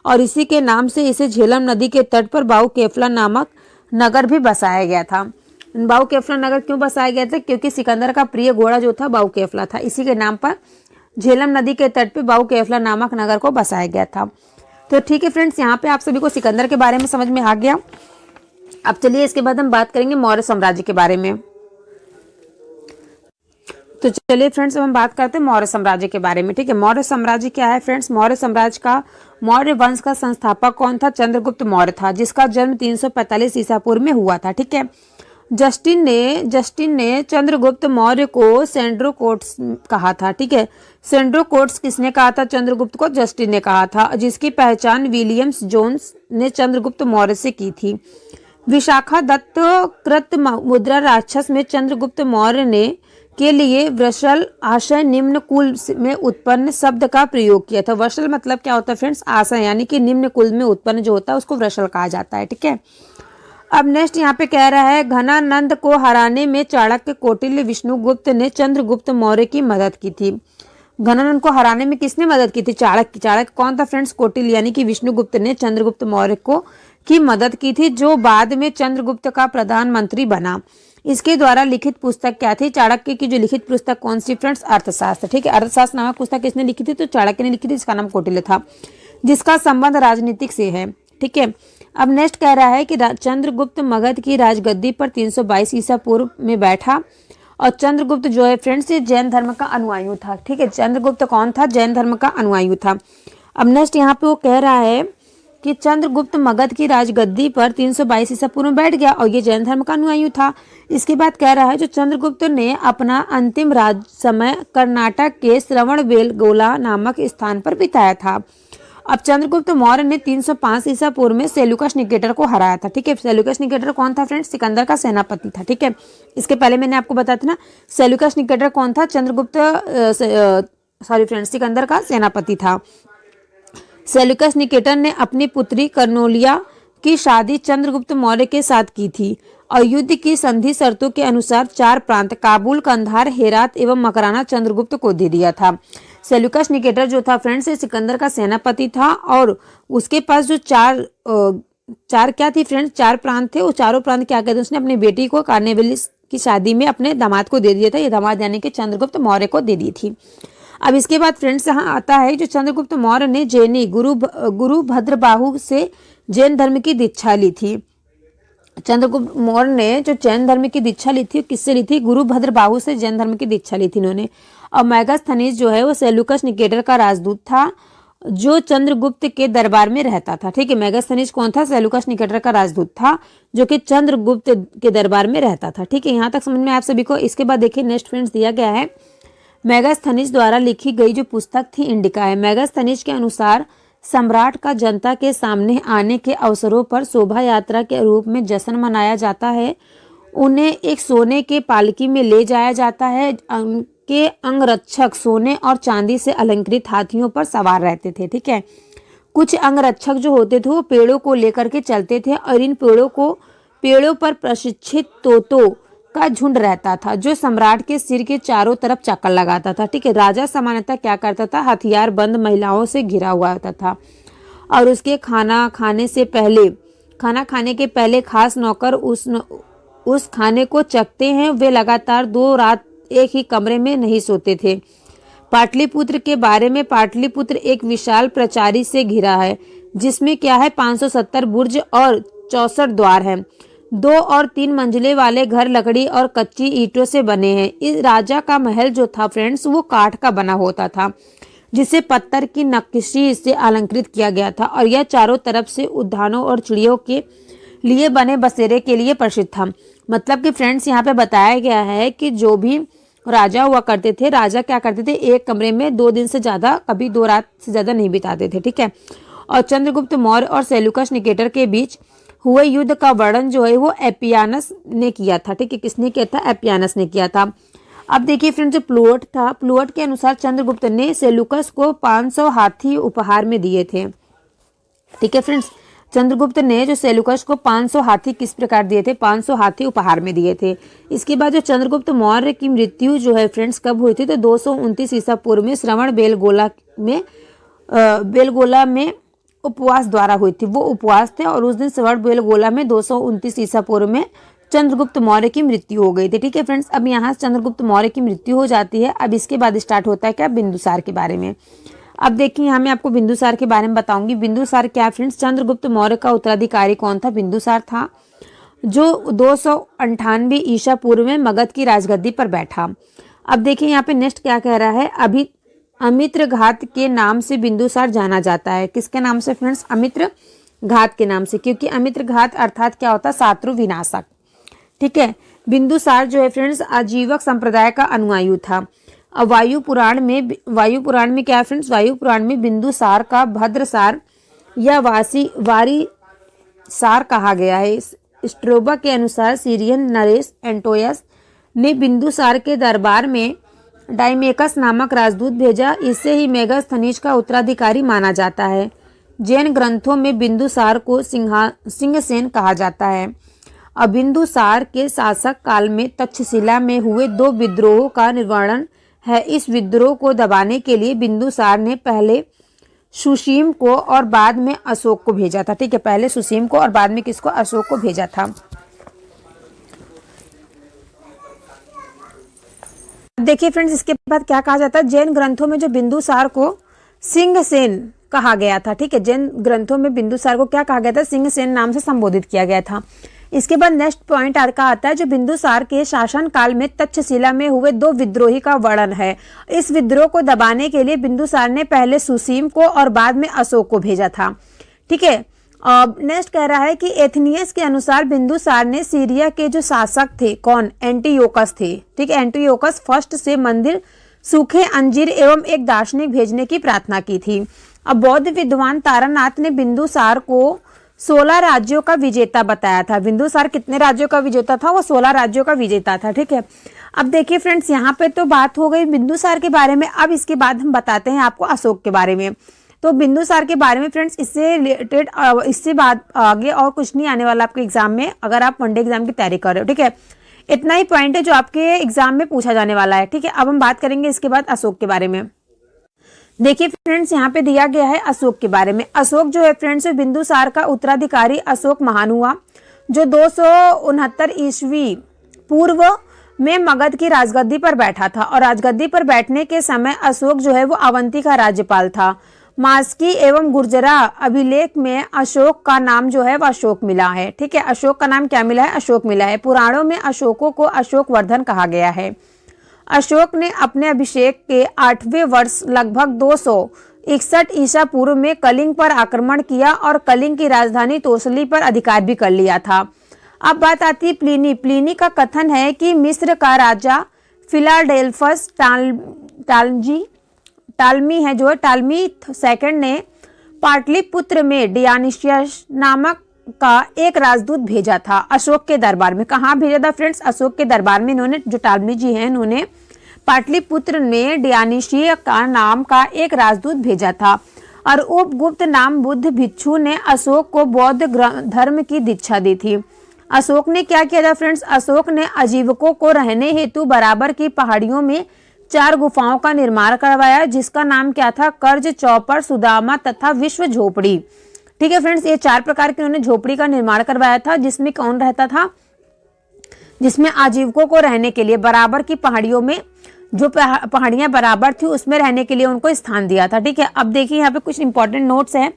और इसी के नाम से इसे झेलम नदी के तट पर बाऊ केफला नामक नगर भी बसाया गया था। बाऊ केफला नगर क्यों बसाया गया था, क्योंकि सिकंदर का प्रिय घोड़ा जो था बाऊ केफला था। इसी के नाम पर झेलम नदी के तट पे बाऊ केफला नामक नगर को बसाया गया था। तो ठीक है फ्रेंड्स, यहाँ पे आप सभी को सिकंदर के बारे में समझ में आ गया। अब चलिए इसके बाद हम बात करेंगे मौर्य साम्राज्य के बारे में। तो चलिए फ्रेंड्स, अब हम बात करते हैं मौर्य साम्राज्य के बारे में। ठीक है, मौर्य साम्राज्य क्या है फ्रेंड्स? मौर्य साम्राज्य का, मौर्य वंश का संस्थापक कौन था? चंद्रगुप्त मौर्य था, जिसका जन्म 345 ईसा पूर्व में हुआ था। ठीक है, जस्टिन ने चंद्रगुप्त मौर्य को सेंड्रोकोट्स कहा था। ठीक है, सेंड्रोकोट्स किसने कहा था? चंद्रगुप्त को जस्टिन ने कहा था, जिसकी पहचान विलियम्स जोन्स ने चंद्रगुप्त मौर्य से की थी। विशाखा दत्त कृत मुद्रा राक्षस में चंद्रगुप्त मौर्य ने के लिए वृषल आशय निम्न कुल में उत्पन्न शब्द का प्रयोग किया था। वृषल मतलब क्या होता है फ्रेंड्स? आशय, यानी कि निम्न कुल में उत्पन्न जो होता है उसको वृषल कहा जाता है। ठीक है, अब नेक्स्ट यहाँ पे कह रहा है, घनानंद को हराने में चाणक्य, कौटिल्य, विष्णुगुप्त ने चंद्रगुप्त मौर्य की मदद की थी। घनानंद को हराने में किसने मदद की थी? चाणक्य। चाणक्य कौन था फ्रेंड्स? कौटिल्य, यानी कि विष्णुगुप्त ने चंद्रगुप्त मौर्य को की मदद की थी, जो बाद में चंद्रगुप्त का प्रधानमंत्री बना। इसके द्वारा लिखित पुस्तक क्या थी? चाणक्य की जो लिखित पुस्तक कौन सी फ्रेंड्स? अर्थशास्त्र। ठीक है, अर्थशास्त्र नामक पुस्तक किसने लिखी थी? तो चाणक्य ने लिखी थी, इसका नाम कौटिल्य था, जिसका संबंध राजनीतिक से है। ठीक है, अब नेक्स्ट कह रहा है कि चंद्रगुप्त मगध की राजगद्दी पर 322 ईसा पूर्व में बैठा, और चंद्रगुप्त जो है फ्रेंड्स ये जैन धर्म का अनुयायी था। ठीक है, चंद्रगुप्त कौन था? जैन धर्म का अनुयायी था। अब नेक्स्ट यहाँ पे वो कह रहा है कि चंद्रगुप्त मगध की राजगद्दी पर 322 ईसा पूर्व में बैठ गया और ये जैन धर्म का अनुयायी था। इसके बाद कह रहा है, जो चंद्रगुप्त ने अपना अंतिम राज समय कर्नाटक के श्रवणबेलगोला नामक स्थान पर बिताया था। अब चंद्रगुप्त मौर्य ने 305 ईसा पूर्व में सेल्यूकस निकेटर को हराया था। ठीक है, सेल्यूकस निकेटर कौन था फ्रेंड्स? सिकंदर का सेनापति था। ठीक है, इसके पहले मैंने आपको बताया था ना, सेल्यूकस निकेटर कौन था? सिकंदर का सेनापति था। सेल्यूकस निकेटर ने अपनी पुत्री कर्नोलिया की शादी चंद्रगुप्त मौर्य के साथ की थी, और युद्ध की संधि शर्तों के अनुसार 4 प्रांत काबुल, कंधार, हेरात एवं मकराना चंद्रगुप्त को दे दिया था। सेल्यूकस निकेटर जो था फ्रेंड्स सिकंदर का सेनापति था, और उसके पास जो चार क्या थी फ्रेंड्स? 4 प्रांत थे। वो चारों प्रांत क्या कहते हैं? उसने अपनी बेटी को कार्नेवलिस की शादी में अपने दामाद को दे दिया था। ये दामाद यानी कि चंद्रगुप्त मौर्य को दे दी थी। अब इसके बाद फ्रेंड्स यहाँ आता है, जो चंद्रगुप्त मौर्य ने जैनी गुरु भद्रबाहु से जैन धर्म की दीक्षा ली थी। चंद्रगुप्त मौर्य ने जो जैन धर्म की दीक्षा ली थी, किससे ली थी? गुरु भद्रबाहु से जैन धर्म की दीक्षा ली थी इन्होंने। और मेगास्थनीज जो है वो सेल्यूकस निकेटर का राजदूत था, जो चंद्रगुप्त के दरबार में रहता था। ठीक है, मेगास्थनीज कौन था? सेल्यूकस निकेटर का राजदूत था, जो कि चंद्रगुप्त के दरबार में रहता था। ठीक है, यहाँ तक समझ में आप सभी को। इसके बाद देखिए नेक्स्ट फ्रेंड्स दिया गया है, मेगास्थनीज द्वारा लिखी गई जो पुस्तक थी इंडिका है। मेगास्थनीज के अनुसार सम्राट का जनता के सामने आने के अवसरों पर शोभा यात्रा के रूप में जश्न मनाया जाता है। उन्हें एक सोने के पालकी में ले जाया जाता है, के अंगरक्षक सोने और चांदी से अलंकृत हाथियों पर सवार रहते थे। ठीक है, कुछ अंगरक्षक जो होते थे वो पेड़ों को लेकर के चलते थे, और इन पेड़ों पर प्रशिक्षित तोतों का झुंड रहता था, जो सम्राट के सिर के चारों तरफ चक्कर लगाता था। ठीक है, राजा सामान्यतः क्या करता था? हथियार बंद महिलाओं से घिरा हुआ होता था, और उसके खाना खाने के पहले खास नौकर उस खाने को चखते हैं। वे लगातार 2 रात एक ही कमरे में नहीं सोते थे। पाटलिपुत्र के बारे में, पाटलिपुत्र एक विशाल प्राचीर से घिरा है, जिसमें क्या है? 570 बुर्ज और 64 द्वार हैं। 2 और 3 मंजिले वाले घर लकड़ी और कच्ची ईंटों से बने हैं। इस राजा का महल जो था फ्रेंड्स वो काठ का बना होता था, जिसे पत्थर की नक्काशी से अलंकृत किया गया था, और यह चारों तरफ से उद्यानों और चिड़ियों के लिए बने बसेरे के लिए प्रसिद्ध था। मतलब कि फ्रेंड्स यहाँ पे बताया गया है कि जो भी राजा हुआ करते थे, राजा क्या करते थे? एक कमरे में 2 दिन से ज्यादा, कभी 2 रात से ज्यादा नहीं बिताते थे। ठीक है, और चंद्रगुप्त मौर्य और सेल्यूकस निकेटर के बीच हुए युद्ध का वर्णन जो है वो एपियानस ने किया था। ठीक है, किसने किया था? एपियानस ने किया था। अब देखिए फ्रेंड्स, जो प्लूट था, प्लूट के अनुसार चंद्रगुप्त ने सेल्यूकस को 500 हाथी उपहार में दिए थे। ठीक है फ्रेंड्स, चंद्रगुप्त ने जो सेल्यूकस को 500 हाथी किस प्रकार दिए थे? 500 हाथी उपहार में दिए थे। इसके बाद जो चंद्रगुप्त मौर्य की मृत्यु जो है फ्रेंड्स कब हुई थी? तो 229 ईसा पूर्व में श्रवण बेलगोला में उपवास द्वारा हुई थी। वो उपवास थे, और उस दिन श्रवण बेलगोला में 229 ईसा पूर्व में चंद्रगुप्त मौर्य की मृत्यु हो गई थी। ठीक है फ्रेंड्स, अब यहाँ चंद्रगुप्त मौर्य की मृत्यु हो जाती है। अब इसके बाद स्टार्ट होता है क्या? बिंदुसार के बारे में। अब देखिए यहाँ मैं आपको बिंदुसार के बारे में बताऊंगी। बिंदुसार क्या फ्रेंड्स? चंद्रगुप्त मौर्य का उत्तराधिकारी कौन था? बिंदुसार था, जो 298 ईसा पूर्व में मगध की राजगद्दी पर बैठा। अब देखिए यहाँ पे नेक्स्ट क्या कह रहा है, अभी अमित्र घात के नाम से बिंदुसार जाना जाता है। किसके नाम से फ्रेंड्स? अमित्र घात के नाम से, क्योंकि अमित्र घात अर्थात क्या होता है? शत्रु विनाशक। ठीक है। बिंदुसार जो है फ्रेंड्स आजीवक संप्रदाय का अनुयायी था। अब वायु पुराण में क्या है फ्रेंड्स? वायु पुराण में बिंदुसार का भद्रसार या वारी सार कहा गया है। स्ट्रोबा के अनुसार सीरियन नरेश एंटोयस ने बिंदुसार के दरबार में डाइमेकस नामक राजदूत भेजा। इससे ही मेगास्थनीज का उत्तराधिकारी माना जाता है। जैन ग्रंथों में बिंदुसार को सिंहसेन कहा जाता है। अब बिंदुसार के शासक काल में तक्षशिला में हुए 2 विद्रोहों का निर्वर्णन है। इस विद्रोह को दबाने के लिए बिंदुसार ने पहले सुसीम को और बाद में अशोक को भेजा था। ठीक है, पहले सुसीम को और बाद में किसको? अशोक को भेजा था। देखिए फ्रेंड्स इसके बाद क्या कहा जाता है? जैन ग्रंथों में जो बिंदुसार को सिंहसेन कहा गया था। ठीक है, जैन ग्रंथों में बिंदुसार को क्या कहा गया था? सिंहसेन नाम से संबोधित किया गया था। इसके बाद नेक्स्ट पॉइंट का आता है जो बिंदुसार के शासन काल में तक्षशिला में हुए 2 विद्रोही का वर्णन है। इस विद्रोह को दबाने के लिए बिंदुसार ने पहले सुसीम को और बाद में अशोक को भेजा था। ठीक है। नेक्स्ट कह रहा है कि एथनियस के अनुसार बिंदुसार ने सीरिया के जो शासक थे, कौन? एंटियोकस थे। ठीक है, एंटियोकस फर्स्ट से मंदिर, सूखे अंजीर एवं एक दार्शनिक भेजने की प्रार्थना की थी। अब बौद्ध विद्वान तारानाथ ने बिंदुसार को 16 राज्यों का विजेता बताया था। बिंदुसार कितने राज्यों का विजेता था? वो 16 राज्यों का विजेता था। ठीक है। अब देखिए फ्रेंड्स यहाँ पे तो बात हो गई बिंदुसार के बारे में। अब इसके बाद हम बताते हैं आपको अशोक के बारे में। तो बिंदुसार के बारे में फ्रेंड्स इससे रिलेटेड इससे बाद आगे और कुछ नहीं आने वाला आपके एग्जाम में, अगर आप वनडे एग्जाम की तैयारी कर रहे हो। ठीक है, इतना ही पॉइंट है जो आपके एग्जाम में पूछा जाने वाला है। ठीक है, अब हम बात करेंगे इसके बाद अशोक के बारे में। देखिए फ्रेंड्स यहाँ पे दिया गया है अशोक के बारे में। अशोक जो है फ्रेंड्स बिंदुसार का उत्तराधिकारी अशोक महान हुआ, जो 269 ईस्वी पूर्व में मगध की राजगद्दी पर बैठा था। और राजगद्दी पर बैठने के समय अशोक जो है वो अवंती का राज्यपाल था। मास्की एवं गुर्जरा अभिलेख में अशोक का नाम जो है वह अशोक मिला है। ठीक है, अशोक का नाम क्या मिला है? अशोक मिला है। पुराणों में अशोकों को अशोक वर्धन कहा गया है। अशोक ने अपने अभिषेक के 8वें वर्ष लगभग 261 ईसा पूर्व में कलिंग पर आक्रमण किया और कलिंग की राजधानी तोसली पर अधिकार भी कर लिया था। अब बात आती है प्लिनी का कथन है कि मिस्र का राजा फिलाडेल्फस टालमी है, जो है टालमी सेकंड ने पाटलिपुत्र में डियानिशियस नामक का एक राजदूत भेजा था अशोक के दरबार में। कहाँ भेजा था फ्रेंड्स? अशोक के दरबार में। इन्होंने जो टालमी जी हैं इन्होंने पाटलिपुत्र में डियानिशिय का नाम का एक राजदूत भेजा था। और उपगुप्त नाम बुद्ध भिक्षु ने अशोक को बौद्ध धर्म की दीक्षा दी थी। अशोक ने क्या किया था फ्रेंड्स? अशोक ने आजीवकों को रहने हेतु बराबर की पहाड़ियों में 4 गुफाओं का निर्माण करवाया, जिसका नाम क्या था? कर्ज, चौपर, सुदामा तथा विश्व झोपड़ी। ठीक है फ्रेंड्स, ये 4 प्रकार की उन्होंने झोपड़ी का निर्माण करवाया था। जिसमें कौन रहता था? जिसमें आजीवकों को रहने के लिए बराबर की पहाड़ियों में, जो पहाड़ियां बराबर थी उसमें रहने के लिए उनको स्थान दिया था। ठीक है, अब देखिए यहाँ पे कुछ इंपॉर्टेंट नोट्स हैं।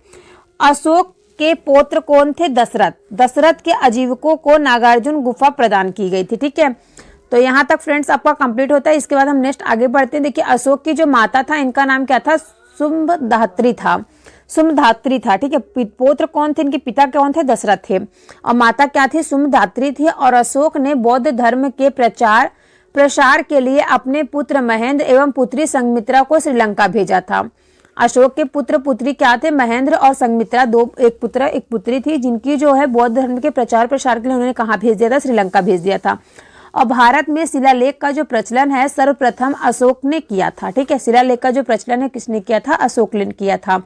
अशोक के पौत्र कौन थे? दशरथ। दशरथ के आजीवकों को नागार्जुन गुफा प्रदान की गई थी। ठीक है, तो यहाँ तक फ्रेंड्स आपका कंप्लीट होता है। इसके बाद हम नेक्स्ट आगे बढ़ते हैं। देखिए अशोक की जो माता था इनका नाम क्या था? सुमधात्री था। सुमधात्री था। ठीक है, पौत्र कौन थे? इनके पिता कौन थे? दशरथ थे। और माता क्या थी? सुमधात्री थी। और अशोक ने बौद्ध धर्म के प्रसार के लिए अपने पुत्र महेंद्र एवं पुत्री संघमित्रा को श्रीलंका भेजा था। अशोक के पुत्र पुत्री क्या थे? महेंद्र और संघमित्रा, एक पुत्र एक पुत्री थी, जिनकी जो है बौद्ध धर्म के प्रसार के लिए उन्होंने कहाँ भेज दिया था? श्रीलंका भेज दिया था। और भारत में शिलालेख का जो प्रचलन है सर्वप्रथम अशोक ने किया था। ठीक है, शिलालेख का जो प्रचलन है किसने किया था? अशोक ने किया था।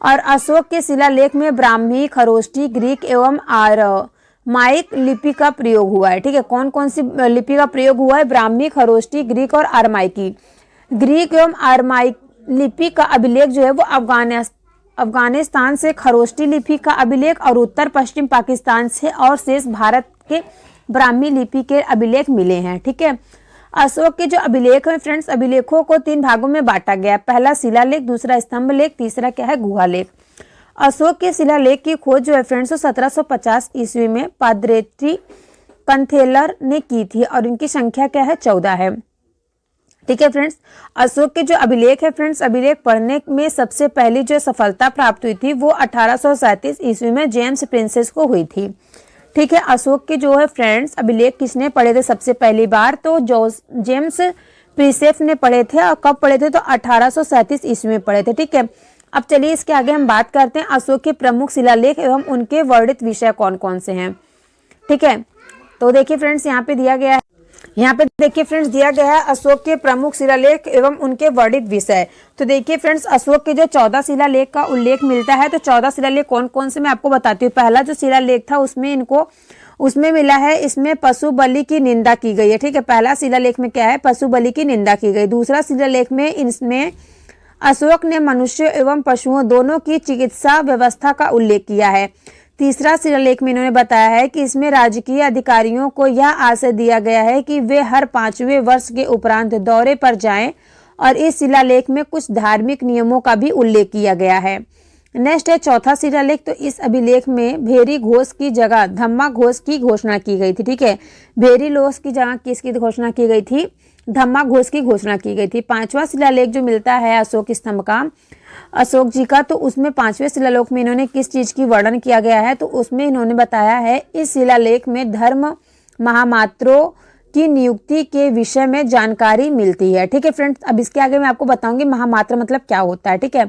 और अशोक के शिलालेख में ब्राह्मी, खरोष्टी, ग्रीक एवं आरमाइक लिपि का प्रयोग हुआ है। ठीक है, कौन कौन सी लिपि का प्रयोग हुआ है? ब्राह्मी, खरोष्टी, ग्रीक और आरमाइकी। ग्रीक एवं आरमाइक लिपि का अभिलेख जो है वो अफगानिस्तान से खरोष्टी लिपि का अभिलेख और उत्तर पश्चिम पाकिस्तान से और शेष भारत के ब्राह्मी लिपि के अभिलेख मिले हैं। ठीक है, अशोक के जो अभिलेख हैं फ्रेंड्स, अभिलेखों को 3 भागों में बांटा गया। पहला शिलालेख, दूसरा स्तंभ लेख, तीसरा क्या है? गुहालेख। अशोक के शिलालेख की खोज जो है फ्रेंड्स 1750 ईस्वी में पाद्रेटी कंथेलर ने की थी और इनकी संख्या क्या है? 14 है। ठीक है फ्रेंड्स, अशोक के जो अभिलेख है फ्रेंड्स, अभिलेख पढ़ने में सबसे पहली जो सफलता प्राप्त हुई थी वो 1837 ईस्वी में जेम्स प्रिंसेस को हुई थी। ठीक है, अशोक के जो है फ्रेंड्स अभिलेख किसने पढ़े थे सबसे पहली बार, तो जेम्स प्रिंसेस ने पढ़े थे। और कब पढ़े थे, तो 1837 ईस्वी में पढ़े थे। ठीक है, अब चलिए इसके आगे हम बात करते हैं अशोक के प्रमुख शिलालेख एवं उनके वर्णित विषय कौन कौन से हैं। ठीक है, तो देखिए फ्रेंड्स यहाँ पे दिया गया है, यहाँ पे देखिए फ्रेंड्स दिया गया है अशोक के प्रमुख शिलालेख एवं उनके वर्णित विषय। तो देखिए फ्रेंड्स अशोक के जो 14 शिलालेख का उल्लेख मिलता है, तो 14 शिलालेख कौन कौन से मैं आपको बताती हूँ। पहला जो शिलालेख था उसमें मिला है, इसमें पशु बलि की निंदा की गई है। ठीक है, पहला शिलालेख में क्या है, पशु बलि की निंदा की गई। दूसरा शिलालेख में इसमें अशोक ने मनुष्य एवं पशुओं दोनों की चिकित्सा व्यवस्था का उल्लेख किया है। तीसरा शिलालेख में इन्होंने बताया है कि इसमें राजकीय अधिकारियों को यह आशय दिया गया है कि वे हर 5वें वर्ष के उपरांत दौरे पर जाएं, और इस शिलालेख में कुछ धार्मिक नियमों का भी उल्लेख किया गया है। नेक्स्ट है चौथा शिलालेख, तो इस अभिलेख में भेरी घोष की जगह धम्मा घोष की घोषणा की गई थी। ठीक है, भेरी घोष की जगह किसकी घोषणा की गई थी, धम्मा घोष की घोषणा की गई थी। पांचवा शिलालेख जो मिलता है अशोक स्तंभ का, अशोक जी का, तो उसमें 5वें शिलालेख में इन्होंने किस चीज की वर्णन किया गया है, तो उसमें इन्होंने बताया है इस शिलालेख में धर्म महामात्रों की नियुक्ति के विषय में जानकारी मिलती है। ठीक है फ्रेंड्स, अब इसके आगे मैं आपको बताऊंगी महामात्र मतलब क्या होता है। ठीक है,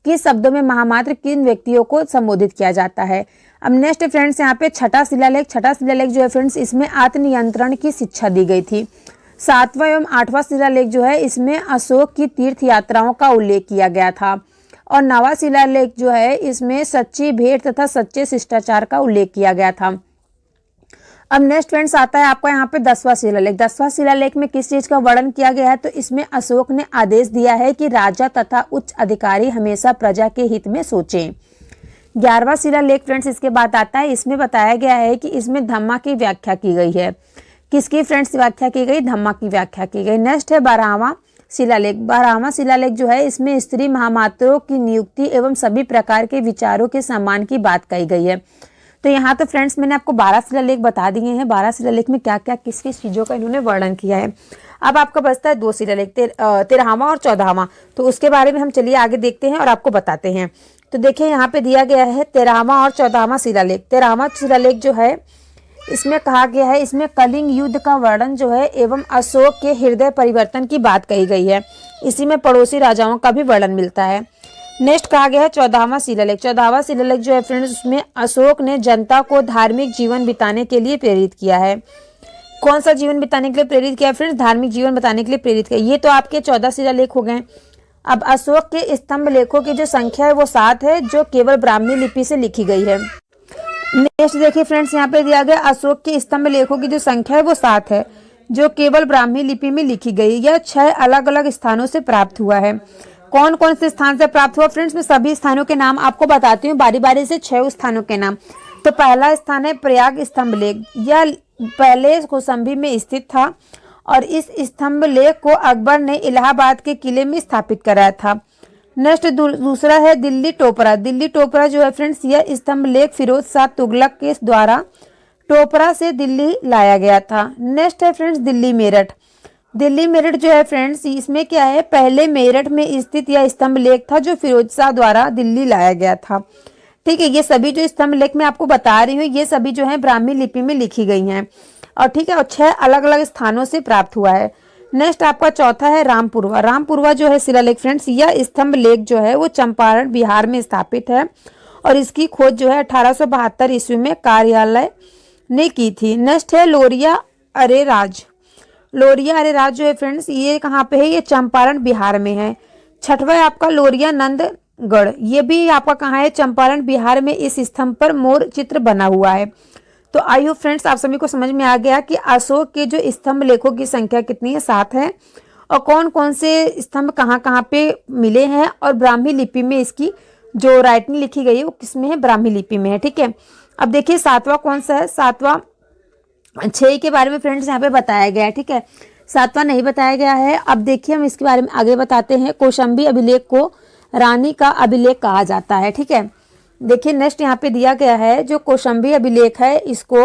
किस शब्दों में महामात्र किन व्यक्तियों को संबोधित किया जाता है। अब नेक्स्ट फ्रेंड्स यहाँ पे छठा शिलालेख जो है फ्रेंड्स, इसमें आत्मनियंत्रण की शिक्षा दी गई थी। 7वां एवं 8वां शिलालेख जो है इसमें अशोक की तीर्थ यात्राओं का उल्लेख किया गया था। और 9वां शिलालेख जो है इसमें सच्ची भेंट तथा सच्चे शिष्टाचार का उल्लेख किया गया था। अब नेक्स्ट फ्रेंड्स आता है आपका यहाँ पे 10वां शिलालेख। 10वां शिलालेख में किस चीज का वर्णन किया गया है, तो इसमें अशोक ने आदेश दिया है कि राजा तथा उच्च अधिकारी हमेशा प्रजा के हित में सोचें। 11वां शिलालेख फ्रेंड्स इसके बाद आता है, इसमें बताया गया है कि इसमें धम्मा की व्याख्या की गई है। किसकी फ्रेंड्स व्याख्या की गई, धम्मा की व्याख्या की गई। नेक्स्ट है 12वां शिलालेख। 12वां शिलालेख जो है इसमें स्त्री महामात्रों की नियुक्ति एवं सभी प्रकार के विचारों के सम्मान की बात कही गई है। तो यहाँ तो फ्रेंड्स मैंने आपको 12 शिलालेख बता दिए हैं। 12 शिलालेख में क्या क्या किस किस चीजों का इन्होंने वर्णन किया है। अब आपका बचता है 2 शिलालेख, 13वां और 14वां। तो उसके बारे में हम चलिए आगे देखते हैं और आपको बताते हैं। तो देखिए यहाँ पे दिया गया है 13वां और 14वां शिलालेख। 13वां शिलालेख जो है इसमें कहा गया है, इसमें कलिंग युद्ध का वर्णन जो है एवं अशोक के हृदय परिवर्तन की बात कही गई है। इसी में पड़ोसी राजाओं का भी वर्णन मिलता है। नेक्स्ट कहा गया है 14वां शिलालेख। 14वां शिलालेख जो है फ्रेंड्स उसमें अशोक ने जनता को धार्मिक जीवन बिताने के लिए प्रेरित किया है। कौन सा जीवन बिताने के लिए प्रेरित किया है फ्रेंड्स, धार्मिक जीवन बिताने के लिए प्रेरित किया। ये तो आपके 14 शिलालेख हो गए। अब अशोक के स्तंभ लेखों की जो संख्या है वो 7 है, जो केवल ब्राह्मी लिपि से लिखी गई है। नेक्स्ट देखिए फ्रेंड्स यहाँ पे दिया गया अशोक के स्तंभ लेखों की जो संख्या है वो 7 है, जो केवल ब्राह्मी लिपि में लिखी गई। यह 6 अलग अलग स्थानों से प्राप्त हुआ है। कौन कौन से स्थान से प्राप्त हुआ फ्रेंड्स, मैं सभी स्थानों के नाम आपको बताती हूँ बारी बारी से। 6 स्थानों के नाम। तो पहला स्थान है प्रयाग स्तंभ लेख। यह पहले कौशाम्बी में स्थित था और इस स्तंभ लेख को अकबर ने इलाहाबाद के किले में स्थापित कराया था। नेक्स्ट दूसरा है दिल्ली टोपरा। दिल्ली टोपरा जो है फ्रेंड्स यह स्तंभ लेख फिरोज शाह तुगलक के द्वारा टोपरा से दिल्ली लाया गया था। नेक्स्ट है फ्रेंड्स दिल्ली मेरठ। दिल्ली मेरठ जो है फ्रेंड्स इसमें क्या है, पहले मेरठ में स्थित यह स्तंभ लेख था जो फिरोज शाह द्वारा दिल्ली लाया गया था। ठीक है, ये सभी जो स्तंभ लेख मैं आपको बता रही हूँ ये सभी जो है ब्राह्मी लिपि में लिखी गई हैं। और ठीक है, और 6 अलग अलग स्थानों से प्राप्त हुआ है। नेक्स्ट आपका चौथा है रामपुरवा। रामपुरवा जो है शिलालेख फ्रेंड्स यह स्तंभ लेख जो है वो चंपारण बिहार में स्थापित है और इसकी खोज जो है 1872 ईस्वी में कार्यालय ने की थी। नेक्स्ट है लोरिया अरेराज। लोरिया अरेराज जो है फ्रेंड्स ये कहाँ पे है, ये चंपारण बिहार में है। छठवा है आपका लोरिया नंदगढ़। ये भी आपका कहाँ है, चंपारण बिहार में। इस स्तंभ पर मोर चित्र बना हुआ है। तो आई होप फ्रेंड्स आप सभी को समझ में आ गया कि अशोक के जो स्तंभ लेखों की संख्या कितनी है, 7 है। और कौन कौन से स्तंभ कहाँ कहाँ पे मिले हैं और ब्राह्मी लिपि में इसकी जो राइटिंग लिखी गई है वो किसमें है, ब्राह्मी लिपि में है। ठीक है, अब देखिए 7वां कौन सा है। 7वां 6 के बारे में फ्रेंड्स यहाँ पे बताया गया है। ठीक है, 7वां नहीं बताया गया है। अब देखिए हम इसके बारे में आगे बताते हैं। कौशाम्बी अभिलेख को रानी का अभिलेख कहा जाता है। ठीक है, देखिए नेक्स्ट यहाँ पे दिया गया है जो कौशाम्बी अभिलेख है इसको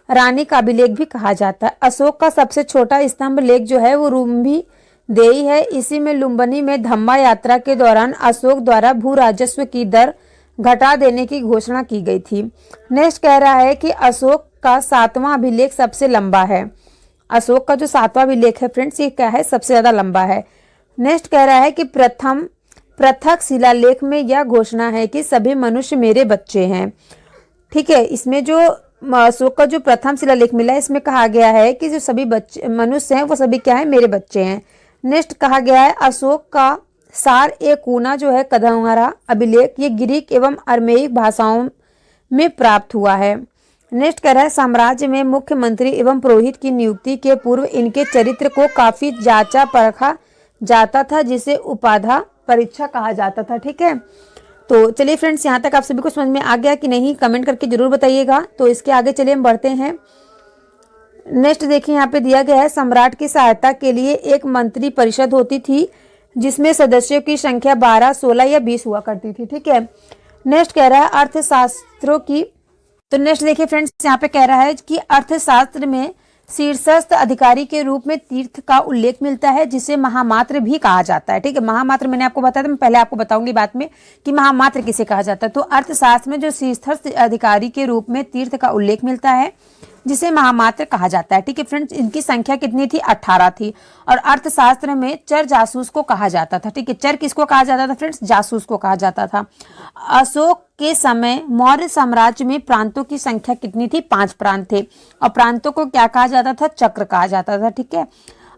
रानी का अभिलेख भी कहा जाता है। अशोक का सबसे छोटा स्तंभ लेख जो है वो रुम्भी देई है। इसी में लुम्बिनी में धम्मा यात्रा के दौरान अशोक द्वारा भू राजस्व की दर घटा देने की घोषणा की गई थी। नेक्स्ट कह रहा है कि अशोक का 7वां अभिलेख सबसे लंबा है। अशोक का जो 7वां अभिलेख है फ्रेंड्स, ये क्या है, सबसे ज्यादा लंबा है। नेक्स्ट कह रहा है कि पृथक शिलालेख में यह घोषणा है कि सभी मनुष्य मेरे बच्चे हैं। ठीक है, इसमें जो अशोक का जो प्रथम शिलालेख मिला है, इसमें कहा गया है कि जो सभी बच्चे मनुष्य हैं वो सभी क्या है, मेरे बच्चे हैं। नेक्स्ट कहा गया है अशोक का सार ए कूना जो है कदंवरा अभिलेख, ये ग्रीक एवं अरमेइक भाषाओं में प्राप्त हुआ है। नेक्स्ट कह रहा है साम्राज्य में मुख्यमंत्री एवं पुरोहित की नियुक्ति के पूर्व इनके चरित्र को काफी जांचा परखा जाता था, जिसे उपाधा परीक्षा कहा जाता था। ठीक है, तो चलिए फ्रेंड्स, यहाँ तक आप सभी को समझ में आ गया कि नहीं, कमेंट करके जरूर बताइएगा। तो इसके आगे चलिए हम बढ़ते हैं। नेक्स्ट देखिए, यहाँ पे दिया गया है सम्राट की सहायता के लिए एक मंत्री परिषद होती थी, जिसमें सदस्यों की संख्या 12, 16 या 20 हुआ करती थी। ठीक है, नेक्स्ट कह रहा है अर्थशास्त्रों की। तो नेक्स्ट देखिए फ्रेंड्स, यहाँ पे कह रहा है कि अर्थशास्त्र में शीर्षस्थ अधिकारी के रूप में तीर्थ का उल्लेख मिलता है, जिसे महामात्र भी कहा जाता है। ठीक है, महामात्र मैंने आपको बताया था, मैं पहले आपको बताऊंगी बाद में कि महामात्र किसे कहा जाता है। तो अर्थशास्त्र में जो शीर्षस्थ अधिकारी के रूप में तीर्थ का उल्लेख मिलता है, जिसे महामात्र कहा जाता है। ठीक है फ्रेंड्स, इनकी संख्या कितनी थी, 18 थी। और अर्थशास्त्र में चर जासूस को कहा जाता था। ठीक है, चर किसको कहा जाता था फ्रेंड्स, जासूस को कहा जाता था। अशोक के समय मौर्य साम्राज्य में प्रांतों की संख्या कितनी थी, 5 प्रांत थे। और प्रांतों को क्या कहा जाता था, चक्र कहा जाता था। ठीक है,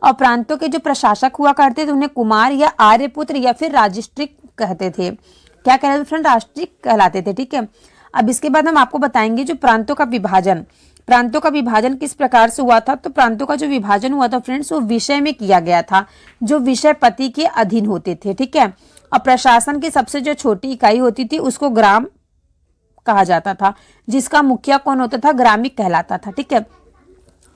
और प्रांतों के जो प्रशासक हुआ करते थे उन्हें कुमार या आर्यपुत्र या फिर राजस्त्रिक कहते थे। क्या कहते थे फ्रेंड, राष्ट्रिक कहलाते थे। ठीक है, अब इसके बाद हम आपको बताएंगे जो प्रांतों का विभाजन, प्रांतों का विभाजन किस प्रकार से हुआ था। तो प्रांतों का जो विभाजन हुआ था फ्रेंड्स, वो विषय में किया गया था, जो विषय पति के अधीन होते थे। ठीक है, और प्रशासन की सबसे जो छोटी इकाई होती थी उसको ग्राम कहा जाता था, जिसका मुखिया कौन होता था, ग्रामिक कहलाता था। ठीक है,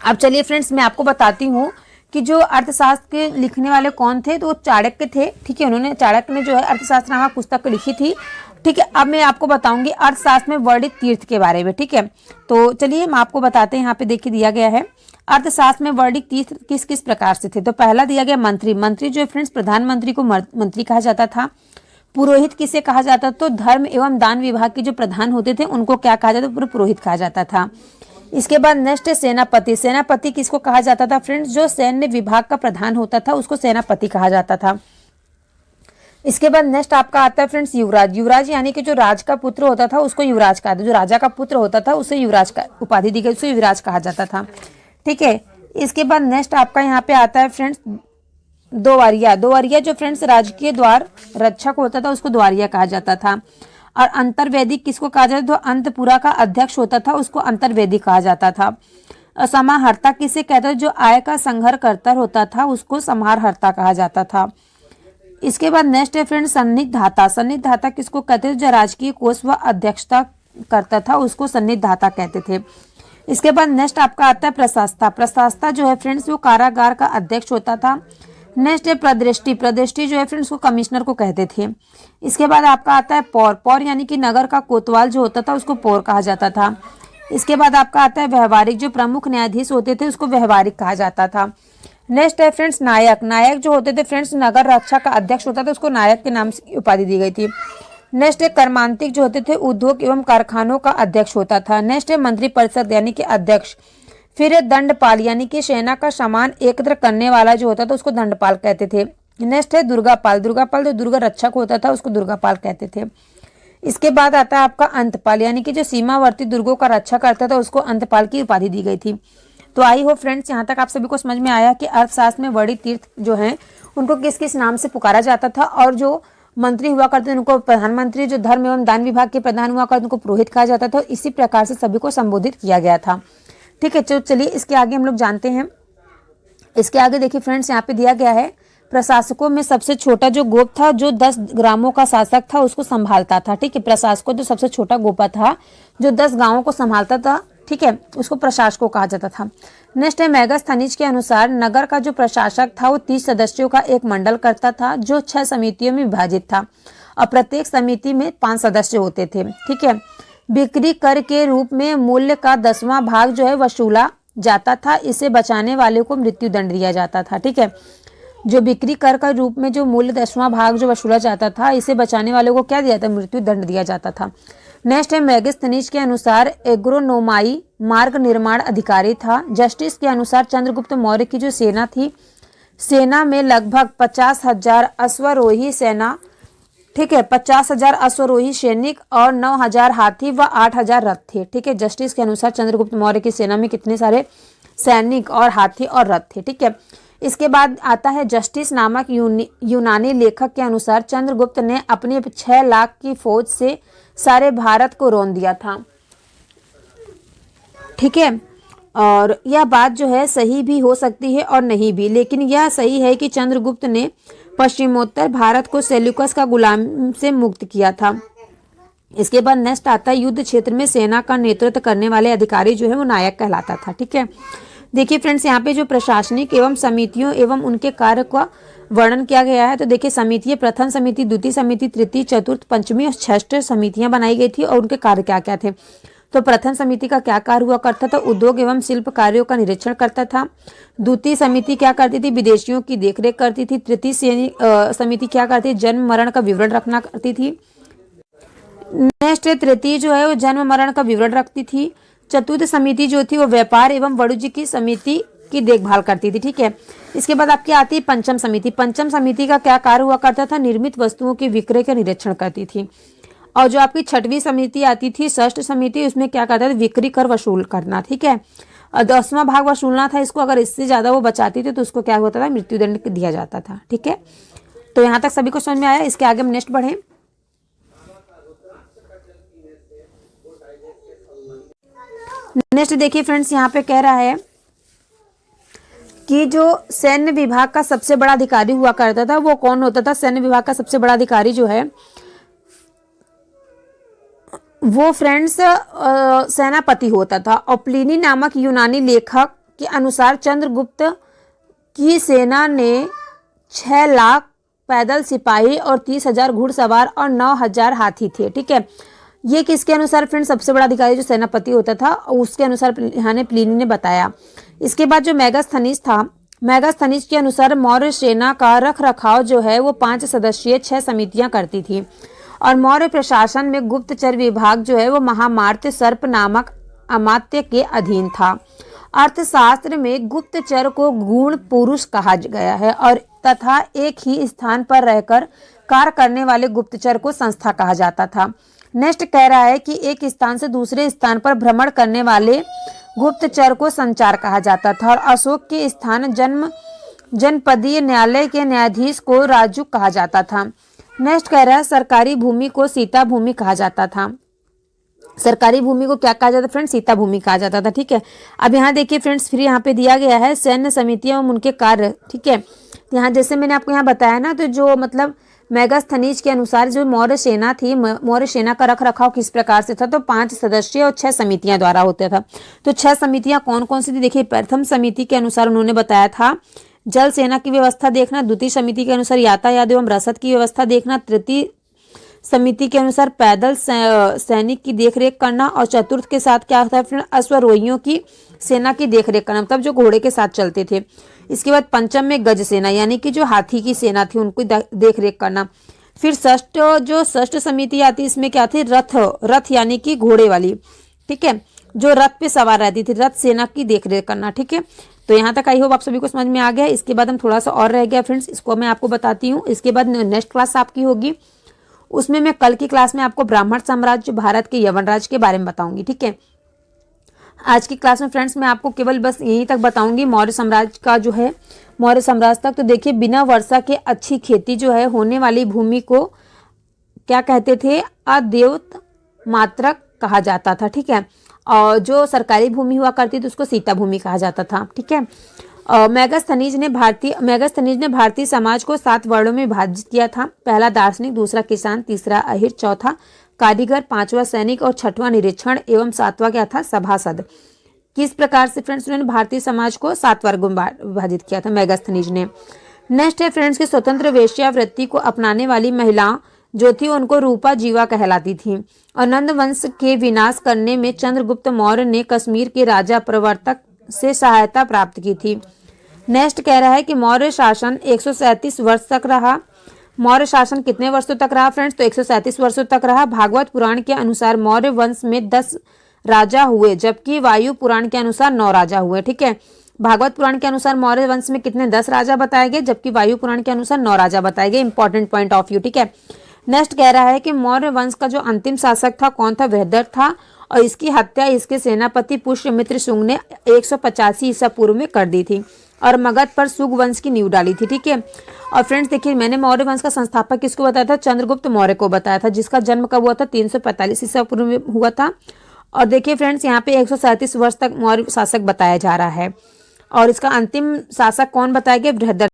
अब चलिए फ्रेंड्स, मैं आपको बताती हूँ कि जो अर्थशास्त्र के लिखने वाले कौन थे, तो चाणक्य थे। ठीक है, उन्होंने, चाणक्य ने जो है अर्थशास्त्र नामक पुस्तक लिखी थी। ठीक है, अब मैं आपको बताऊंगी अर्थशास्त्र में वर्णित तीर्थ के बारे में। ठीक है, तो चलिए हम आपको बताते हैं। यहाँ पे देखिए दिया गया है अर्थशास्त्र में वर्णित तीर्थ किस किस प्रकार से थे। तो पहला दिया गया मंत्री। मंत्री जो फ्रेंड्स, प्रधानमंत्री को मंत्री कहा जाता था। पुरोहित किसे कहा जाता, तो धर्म एवं दान विभाग के जो प्रधान होते थे उनको क्या कहा जाता, पुरोहित कहा जाता था। इसके बाद नेक्स्ट है सेनापति। सेनापति किसको कहा जाता था फ्रेंड्स, जो सैन्य विभाग का प्रधान होता था उसको सेनापति कहा जाता था। इसके बाद नेक्स्ट आपका आता है फ्रेंड्स युवराज। युवराज यानी कि जो राज का पुत्र होता था उसको युवराज कहा था। जो राजा का पुत्र होता था उसे युवराज का उपाधि दी गई, उसे युवराज कहा जाता था। ठीक है, इसके बाद नेक्स्ट आपका यहाँ पे आता है फ्रेंड्स दोवारिया। दोवारिया जो फ्रेंड्स राजकीय द्वार रक्षक होता था उसको द्वारिया कहा जाता था। और अंतर्वैदिक किसको कहा जाता था, तो अंतपुरा का अध्यक्ष होता था उसको अंतर्वैदिक कहा जाता था। समाहर्ता किसे कहता था, जो आय का संग्रह करता होता था उसको समाहर्ता कहा जाता था। इसके बाद नेक्स्ट है फ्रेंड सन्निधाता। सन्निधाता किसको कहते थे, जो राजकीय कोष व अध्यक्षता करता था उसको सन्निधाता कहते थे। इसके बाद नेक्स्ट आपका आता है प्रशास्ता। प्रशास्ता जो है फ्रेंड्स वो कारागार का अध्यक्ष होता था। नेक्स्ट है प्रदृष्टि। प्रदृष्टि जो है फ्रेंड्स वो कमिश्नर को कहते थे। इसके बाद आपका आता है पौर। पौर यानी कि नगर का कोतवाल जो होता था उसको पौर कहा जाता था। इसके बाद आपका आता है व्यवहारिक। जो प्रमुख न्यायाधीश होते थे उसको व्यवहारिक कहा जाता था। नेक्स्ट है फ्रेंड्स नायक। नायक जो होते थे फ्रेंड्स नगर रक्षा का अध्यक्ष होता था उसको नायक के नाम से उपाधि दी गई थी। नेक्स्ट है कर्मांतिक। जो होते थे उद्योग एवं कारखानों का अध्यक्ष होता था। नेक्स्ट है मंत्री परिषद यानी कि अध्यक्ष। फिर है दंडपाल यानी कि सेना का सामान एकत्र करने वाला जो होता था उसको दंडपाल कहते थे। नेक्स्ट है दुर्गापाल। दुर्गापाल जो दुर्गा रक्षक होता था उसको दुर्गापाल कहते थे। इसके बाद आता है आपका अंतपाल यानी कि जो सीमावर्ती दुर्गों का रक्षा करता था उसको अंतपाल की उपाधि दी गई थी। तो आई हो फ्रेंड्स यहाँ तक आप सभी को समझ में आया कि अर्थशास्त्र में वर्णित तीर्थ जो हैं उनको किस किस नाम से पुकारा जाता था, और जो मंत्री हुआ करते थे उनको प्रधानमंत्री, जो धर्म एवं दान विभाग के प्रधान हुआ करते उनको पुरोहित कहा जाता था। इसी प्रकार से सभी को संबोधित किया गया था। ठीक है, तो चलिए इसके आगे हम लोग जानते हैं। इसके आगे देखिए फ्रेंड्स यहाँ पे दिया गया है प्रशासकों में सबसे छोटा जो गोप था जो 10 ग्रामों का शासक था उसको संभालता था। ठीक है, प्रशासकों जो सबसे छोटा गोपा था जो 10 गांवों को संभालता था, ठीक है, उसको प्रशासकों कहा जाता था। नेक्स्ट है मैगस्थनीज के अनुसार नगर का जो प्रशासक था वो 30 सदस्यों का एक मंडल करता था जो 6 समितियों में विभाजित था और प्रत्येक समिति में 5 सदस्य होते थे। ठीक है, बिक्री कर के रूप में मूल्य का 10वां भाग जो है वसूला जाता था। इसे बचाने वाले को मृत्यु दंड दिया जाता था। ठीक है, जो बिक्री कर का रूप में जो मूल्य 10वां भाग जो वसूला जाता था, इसे बचाने वालों को क्या दिया था, मृत्यु दंड दिया जाता था। नेक्स्ट है मेगास्थनीज के अनुसार एग्रोनोमाई मार्ग निर्माण अधिकारी था। जस्टिस के अनुसार चंद्रगुप्त मौर्य की जो सेना थी, सेना में लगभग 50,000 अश्वरोही सेना, ठीक है, 50,000 अश्वरोही सैनिक और 9,000 हाथी व 8,000 रथ थे। ठीक है, जस्टिस के अनुसार चंद्रगुप्त मौर्य की सेना में कितने सारे सैनिक और हाथी और रथ थे। ठीक है, इसके बाद आता है जस्टिस नामक यूनानी लेखक के अनुसार चंद्रगुप्त ने अपने 6 लाख की फौज से सारे भारत को रौंद दिया था। ठीक है, और यह बात जो है सही भी हो सकती है और नहीं भी, लेकिन यह सही है कि चंद्रगुप्त ने पश्चिमोत्तर भारत को सेल्यूकस का गुलाम से मुक्त किया था। इसके बाद नेक्स्ट आता है युद्ध क्षेत्र में सेना का नेतृत्व करने वाले अधिकारी जो है वो नायक कहलाता था। ठीक है, देखिए फ्रेंड्स, यहाँ पे जो प्रशासनिक एवं समितियों एवं उनके कार्य का वर्णन किया गया है। तो देखिए समितियां, प्रथम समिति, द्वितीय समिति, तृतीय, चतुर्थ, पंचमी और षष्ठ समितियां बनाई गई थी और उनके कार्य क्या क्या थे। तो प्रथम समिति का क्या कार्य हुआ करता था, उद्योग एवं शिल्प कार्यों का निरीक्षण करता था। द्वितीय समिति क्या करती थी, विदेशियों की देखरेख करती थी। तृतीय समिति क्या करती थी, जन्म मरण का विवरण रखना करती थी। नेक्स्ट तृतीय जो है वो जन्म मरण का विवरण रखती थी। चतुर्थ समिति जो थी वो व्यापार एवं वाणिज्य की समिति की देखभाल करती थी। ठीक है, इसके बाद आपकी आती है पंचम समिति। पंचम समिति का क्या कार्य हुआ करता था, निर्मित वस्तुओं के विक्रय का निरीक्षण करती थी। और जो आपकी छठवीं समिति आती थी, षष्ठ समिति, उसमें क्या करता था, बिक्री कर वसूल करना। ठीक है, और 10वां भाग वसूलना था इसको, अगर इससे ज्यादा वो बचाती थी तो उसको क्या होता था, मृत्युदंड दिया जाता था। ठीक है, तो यहाँ तक सभी को समझ में आया। इसके आगे हम नेक्स्ट बढ़े। नेक्स्ट देखिए फ्रेंड्स, यहाँ पे कह रहा है कि जो सैन्य विभाग का सबसे बड़ा अधिकारी हुआ करता था वो कौन होता था। सैन्य विभाग का सबसे बड़ा अधिकारी जो है वो फ्रेंड्स सेनापति होता था। और प्लिनी नामक यूनानी लेखक के अनुसार चंद्रगुप्त की सेना ने 6 लाख पैदल सिपाही और 30,000 घुड़सवार और 9,000 हाथी थे। ठीक है, ये किसके अनुसार फ्रेंड्स, सबसे बड़ा अधिकारी जो सेनापति होता था उसके अनुसार यहाँ ने प्लिनी ने बताया। इसके बाद जो मेगास्थनीज था, मेगास्थनीज के अनुसार मौर्य सेना का रख रखाव जो है वो 5 सदस्यीय 6 समितियां करती थी। और मौर्य प्रशासन में गुप्तचर विभाग जो है वो महामार्त सर्प नामक अमात्य के अधीन था। अर्थशास्त्र में गुप्तचर को गुण पुरुष कहा गया है और तथा एक ही स्थान पर रहकर कार्य करने वाले गुप्तचर को संस्था कहा जाता था। नेक्स्ट कह रहा है कि एक स्थान से दूसरे स्थान पर भ्रमण करने वाले गुप्तचर को संचार कहा जाता था। और अशोक के स्थान जनपदीय न्यायालय के न्यायाधीश को राजू कहा जाता था। नेक्स्ट कह रहा है सरकारी भूमि को सीता भूमि कहा जाता था। सरकारी भूमि को क्या कहा जाता था फ्रेंड्स, सीता भूमि कहा जाता था। ठीक है, अब यहाँ देखिए फ्रेंड्स, फिर यहाँ पे दिया गया है सैन्य समितियां एवं उनके कार्य। ठीक है, यहाँ जैसे मैंने आपको यहाँ बताया ना, तो जो मतलब मेगास्थनीज के अनुसार जो मौर्य सेना थी, मौर्य सेना का रख रखाव किस प्रकार से था, तो 5 सदस्यीय और 6 समितियां द्वारा होता था। तो 6 समितियां कौन कौन सी थी, देखिए प्रथम समिति के अनुसार उन्होंने बताया था जल सेना की व्यवस्था देखना। द्वितीय समिति के अनुसार यातायात एवं रसद की व्यवस्था देखना। तृतीय समिति के अनुसार पैदल सैनिक की देखरेख करना। और चतुर्थ के साथ क्या होता है, अश्वरोहियों की सेना की देखरेख करना, मतलब जो घोड़े के साथ चलते थे। इसके बाद पंचम में गज सेना यानी कि जो हाथी की सेना थी उनको देखरेख करना। फिर षष्ठ समिति आती, इसमें क्या थी, रथ यानी कि घोड़े वाली। ठीक है, जो रथ पे सवार रहती थी, रथ सेना की देखरेख करना। ठीक है, तो यहाँ तक आई होप आप सभी को समझ में आ गया। इसके बाद हम थोड़ा सा और रह गया फ्रेंड्स, इसको मैं आपको बताती हूँ। इसके बाद नेक्स्ट क्लास आपकी होगी, उसमें मैं कल की क्लास में आपको ब्राह्मण साम्राज्य, भारत के यवन राज्य के बारे में बताऊंगी। ठीक है, आज की क्लास में फ्रेंड्स मैं आपको केवल बस यहीं तक बताऊंगी, मौर्य साम्राज्य का जो है, मौर्य साम्राज्य तक। तो देखिए बिना वर्षा के अच्छी खेती जो है होने वाली भूमि को क्या कहते थे, अद्यौत मात्रक कहा जाता था। ठीक है, और जो सरकारी भूमि हुआ करती थी उसको सीता भूमि कहा जाता था। ठीक है, मेगास्थनीज ने भारतीय समाज को 7 वर्णों में विभाजित किया था। पहला दार्शनिक, दूसरा किसान, तीसरा अहिर, चौथा कारीगर, 5वां सैनिक और 6वां निरीक्षण एवं 7वां क्या था, सभासद। किस प्रकार से फ्रेंड्स उन्होंने भारतीय समाज को 7 वर्गों में विभाजित किया था मेगास्थनीज ने। नेक्स्ट है फ्रेंड्स की स्वतंत्र वेश्यावृत्ति को अपनाने वाली महिला जो थी उनको रूपा जीवा कहलाती थी। और नंद वंश के विनाश करने में चंद्रगुप्त मौर्य ने कश्मीर के राजा प्रवर्तक से सहायता प्राप्त की थी। नेक्स्ट कह रहा है कि मौर्य शासन 137 वर्ष तक रहा। मौर्य शासन कितने वर्षों तक रहा फ्रेंड्स? तो 137 वर्षों तक रहा। भागवत पुराण के अनुसार मौर्य वंश में 10 राजा हुए, जबकि वायु पुराण के अनुसार 9 राजा हुए। ठीक है, भागवत पुराण के अनुसार मौर्य वंश में कितने 10 राजा बताए गए, जबकि वायु पुराण के अनुसार 9 राजा बताए गए। Important point of view. ठीक है, नेक्स्ट कह रहा है कि मौर्य वंश का जो अंतिम शासक था कौन था? बृहद्रथ था, और इसकी हत्या इसके सेनापति पुष्यमित्र शुंग ने 185 ईसा पूर्व में कर दी थी और मगध पर सुग वंश की नींव डाली थी। ठीक है, और फ्रेंड्स देखिए, मैंने मौर्य वंश का संस्थापक किसको बताया था? चंद्रगुप्त मौर्य को बताया था, जिसका जन्म कब हुआ था? 345 ईसा पूर्व में हुआ था। और देखिए फ्रेंड्स, यहाँ पे 137 वर्ष तक मौर्य शासक बताया जा रहा है, और इसका अंतिम शासक कौन बताया गया? बृहद्रथ।